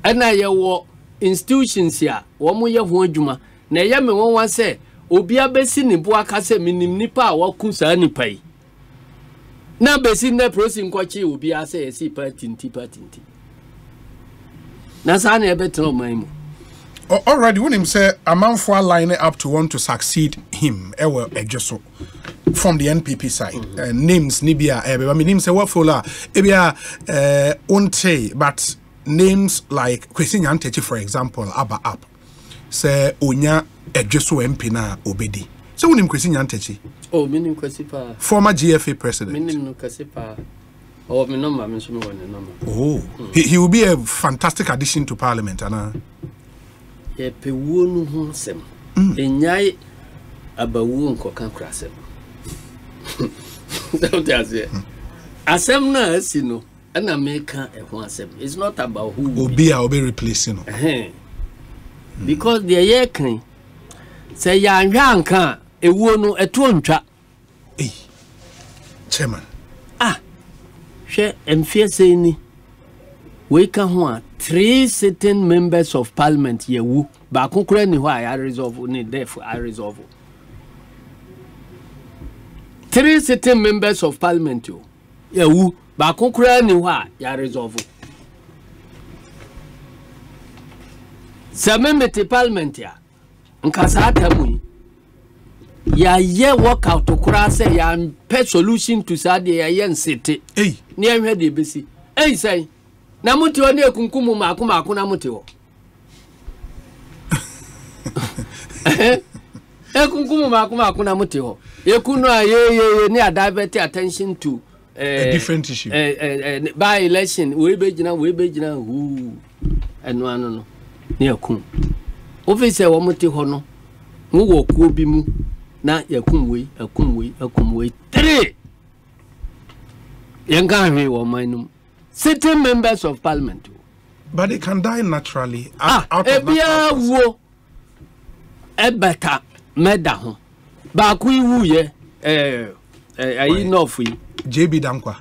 And I wo institutions here, wo mo ye ho adwuma. Na ye me won wan say obi abesi ne bo aka say minim nipa a wo ku sa nipa yi. Na besi na prosin kwachi obi asa esi patinti. Na sa na ebetro man mu. Already when him say a man for line up to want to succeed him ejo from the NPP side. Names nibia I mean names say what for la ebia onte but names like Ekosiisen Nketia for example aba up say onya ejo so MP na obedi. So when him Ekosiisen Nketia oh, minim kwasipa. Former GFA president. Minim kwasipa. Oh, me number, me so me number. Oh, he will be a fantastic addition to Parliament, Anna. Ye pe wo no ho sem. Enyai abawu nkoka krasem. Don't you say? Asem na asi no, na meka e ho asem. It's not about who will be replacing. Because the year kan say ya anka ewo no eto ntwa chairman hwe emfie sei ni we ka ho 3 sitting members of parliament yewu ba kokora ni ho a resolve ni death I resolve 3 sitting members of parliament yo. Ya wu ba kokura ni ho a ya resolve. Samemete parliament ya. Nkasa atamu. Ya ye work out to kura say ya pe solution to sade ya ye nsete. Ni ehwe de besi. Say na muti oni ekunkumu mako na muti ho. Ekunkumu mako na muti ho. Ekunu ye ni divert attention to a different issue. By election we be gina who eno no ni ekun. Office wo muti ho no. Wo wo ku bi mu na yakun we 3 yenga hwe wo manum sitting members of parliament. But they can die naturally out of that. Wo ebeta meda ho ba ku iwu ye ayi no fu JB Dankwa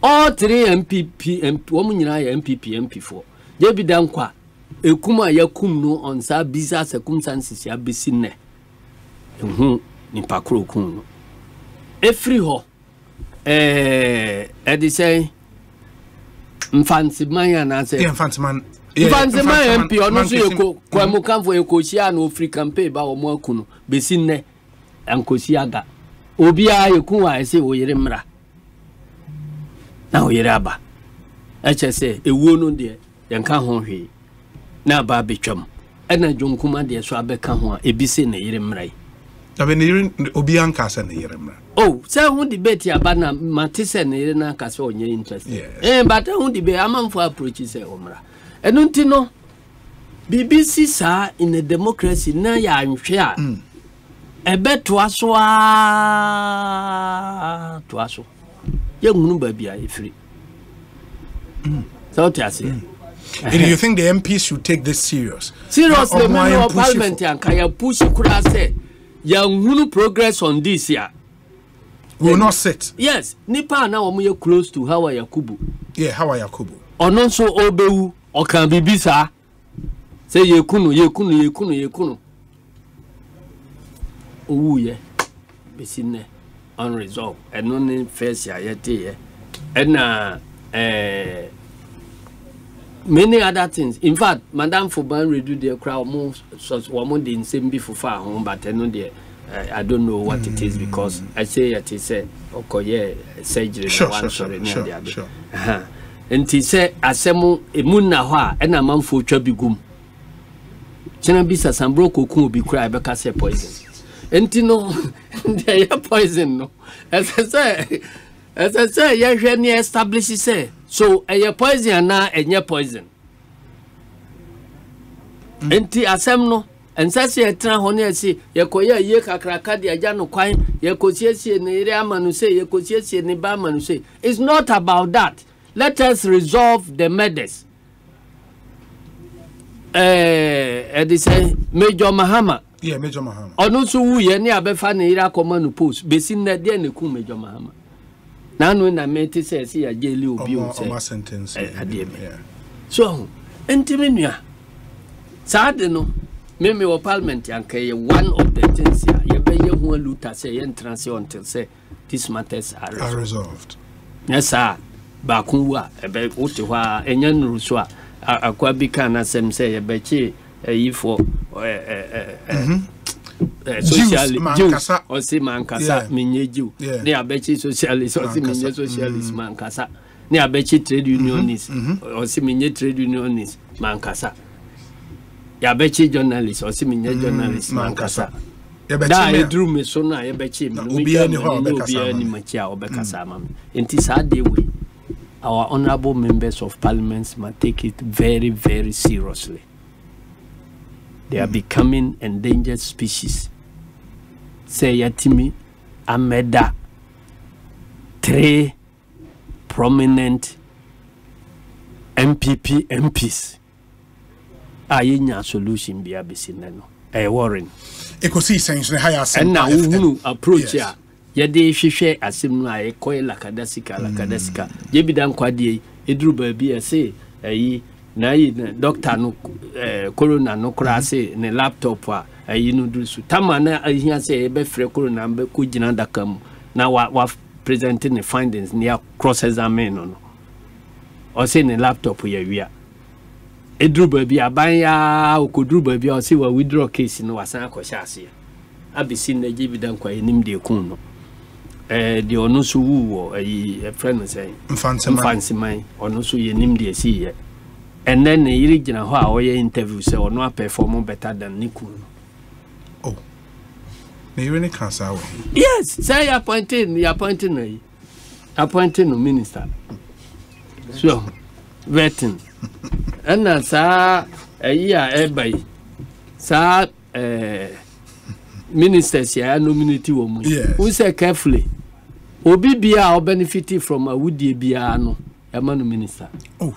all 3 MPP wo mu nyina ya MPP MP4 JB Dankwa ekuma yakum no on sa bisa circumstances ya besine ni pakro kun no efri ho say mfansiman na say mfansiman MP ono so yeko kwamu kanfo Ekosiisen no free campaign ba wo mo akunu besine Ekosiisen obi a yekun wa say oyere mra na oyere aba say ewuo no de yanka ho hwe na ba betwam ena jonkuma de so abeka ho a ebise na yere mrai tabe ne yere obi anka se na yere mrai say hu debate aba na matise na yere na ka se onye interest but hu debate amamfo approach se omra enu nti no BBC sa in a democracy na ya anhwe a ebeto aso ye ngunu ba bia efiri so tiase. And you think the MPs should take this seriously? Seriously, member of parliament and kaya push kura say ya ngunu progress on this year. Will not sit. Yes, nipa na omo ye close to Hawa Yakubu. Yeah, Hawa Yakubu. Onon so obewu o kan bibisa. Say yekunu. Owu ye. Besine unresolved. And no face ya yete. And many other things. In fact, Madame Foban redo the crowd more woman in same before far home, but I know I don't know what it is because I say it is okay, surgery. Sure. And he said, Asemu Emuna Hua, and a man for Chubigum. Chenabisa Sambroco could be cry because say poison. And Tino, they are poison. No, as I say, you establishes say. So a poison na enye poison. Enti asem no ensase etra hone ase yekoya ye kakraka de aja no kwan yekosiesie ne ire amanu say yekosiesie ne ba amanu say. It's not about that. Let us resolve the matters. They say Major Mahama. Yeah, Major Mahama. Onu so wu ye ne abefa ne ire akoma no post besin na de ne ku Major Mahama. Nanu na meti say see ya jeli obi o say sentence so entimenia sad no me wo parliament yanke one of the things ya ye be ye hu luta say entrance until say these matters are resolved. Yes sir ba kunwa ebe ote hwa enya nuru so a akwa bi kan asem say ye be chi yi for socialist mankasa or see mankasa minyeju ne abechi socialist or see minye socialist mankasa ne abechi trade unionist or see minye trade unionist mankasa ya abechi journalist or see minye journalist mankasa da edru me so na ya abechi obi ani ho obekasa ni machia obekasa mam enti sad day we our honorable members of parliament must take it very very seriously. They are becoming endangered species. Say Yatimi Ameda 3 prominent MPs. Ayenya solution be abisinano. Warren. Ekosiisen higher and now who approach ya. Yade share asim na ekoi lakadasika. Jebi dan kwadi edru baby say na yi doctor no corona no krase ne laptop a you know do so tamana here say be freko na be ko gina daka mu na wa presenting the findings near cross examine no or say in laptop ya wia edru ba bi aban ya okodru ba bi o say wa withdraw case no wasan akosha ase abisi na give dan kwa enim de kun no the ono so wu a friend say fancy man ono so ye nim de see ye and then the original ho a oye interview say ono perform better than Niku. Oh, you really can't say. Yes, say appointing no minister. So vetting and na sa a year everybody sa ministers ya nominate wo mu. Who say carefully obi bia o benefit from a woodie bia no e ma no minister. Oh.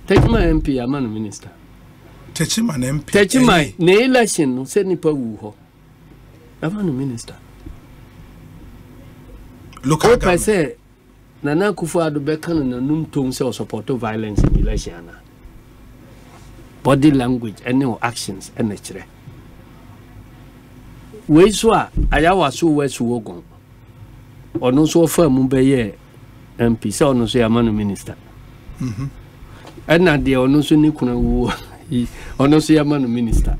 Techima MP amano minister. Techima MP. Techima na election no se nipa wu ho. Amano minister. Look at I say Nana Akufo-Addo beka no num tom say support violence in election na. Body language any actions and kire. We so ayawa so we so wogon. Ono so fa mu be ye MP say ono so amano minister. And now the ono so ni kuna wu ono so yamano minister.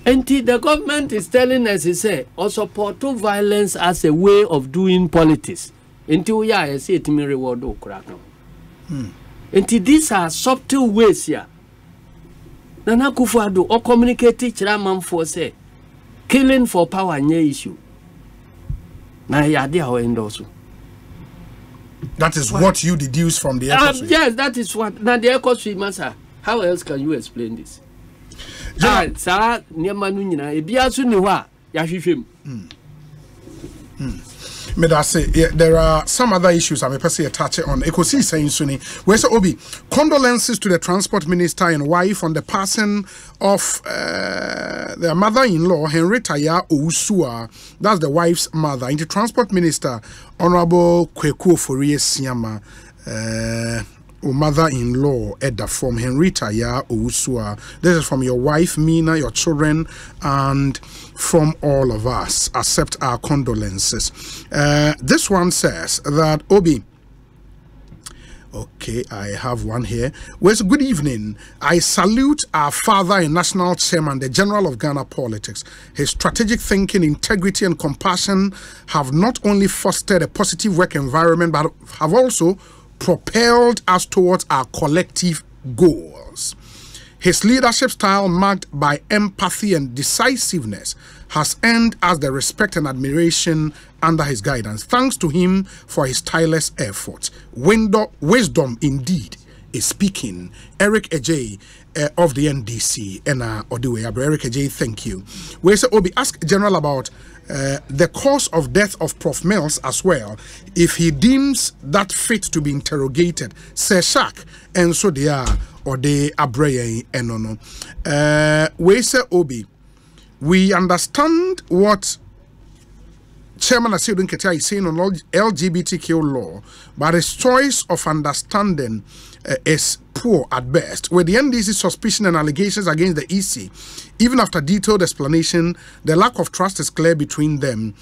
And the government is telling us, he say, or support violence as a way of doing politics. Until we are say it me reward o crack. And these are subtle ways here. Nana Akufo-Addo or communicate chairman for say killing for power nye issue. Na ya dia ho endorse. That is what you deduce from the Ekosiisen. Yes, that is what. Now the Ekosiisen, sir. How else can you explain this? Sir, near Manuina, a biasu niwa, Yashim. May I say, there are some other issues I'm going to touch on. Ekosiisen Suni, where's Obi? Condolences to the transport minister and wife on the passing of their mother-in-law, Henrietta Owusua. That's the wife's mother. And the transport minister, Honorable Ekofori Siama, mother-in-law Edda from Henrietta Owusua. This is from your wife, Mina, your children, and from all of us. Accept our condolences. This one says that Obi. Okay, I have one here. Well, good evening. I salute our father and national chairman, the General of Ghana Politics. His strategic thinking, integrity, and compassion have not only fostered a positive work environment, but have also propelled us towards our collective goals. His leadership style, marked by empathy and decisiveness, has earned us the respect and admiration under his guidance. Thanks to him for his tireless efforts. Wisdom indeed is speaking. Eric Ejay of the NDC and Odiwe. Eric Ejay, thank you. We say Obi, ask General about the cause of death of Prof Mills as well, if he deems that fit to be interrogated. Say Shak and so they are or they abreye enono. We say Obi, we understand what Chairman Asiedu Nketia is saying on LGBTQ law, but his choice of understanding is poor at best. With the NDC's suspicion and allegations against the EC, even after detailed explanation, the lack of trust is clear between them.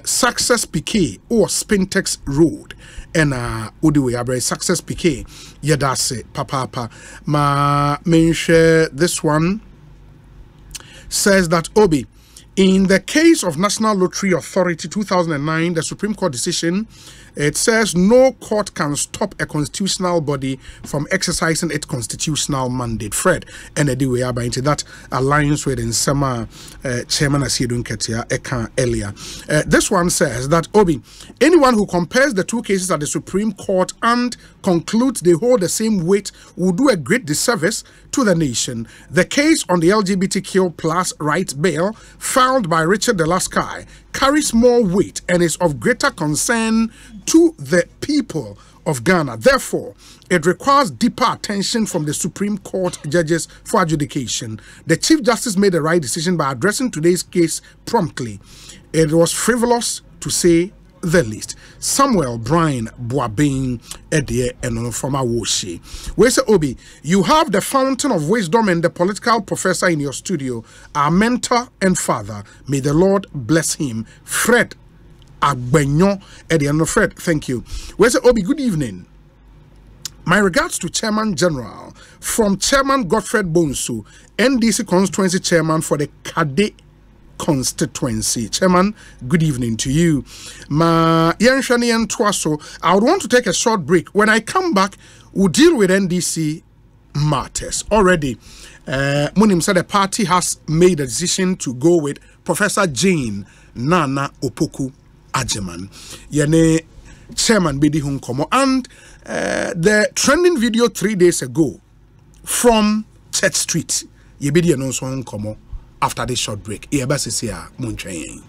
Success PK or Spintex Road and Udiwe Abre Success PK Yadase Papa Ma mention this one says that Obi, in the case of National Lottery Authority 2009, the Supreme Court decision, it says no court can stop a constitutional body from exercising its constitutional mandate. Fred, and anyway, into that alliance with Nsema Chairman Asiedu Nketia Eka earlier. This one says that Obi, anyone who compares the two cases at the Supreme Court and concludes they hold the same weight will do a great disservice to the nation. The case on the LGBTQ plus rights bill filed by Richard Delasky carries more weight and is of greater concern to the people of Ghana. Therefore, it requires deeper attention from the Supreme Court judges for adjudication. The Chief Justice made the right decision by addressing today's case promptly. It was frivolous, to say the least. Samuel Brian Boabin Edie and from Awoshi. We say Obi, you have the fountain of wisdom and the political professor in your studio, our mentor and father. May the Lord bless him. Fred Agbenyo Edie and Fred, thank you. We say Obi, good evening. My regards to Chairman General from Chairman Godfred Bonsu, NDC Constituency Chairman for the Kade Constituency. Chairman, good evening to you. I would want to take a short break. When I come back, we'll deal with NDC matters. Already, Munim said the party has made a decision to go with Professor Jane Nana Opoku Ajeman. Yene Chairman Bidi Hunkomo. And the trending video 3 days ago from Church Street, Yebidi Hunkomo. After this short break, Munchain.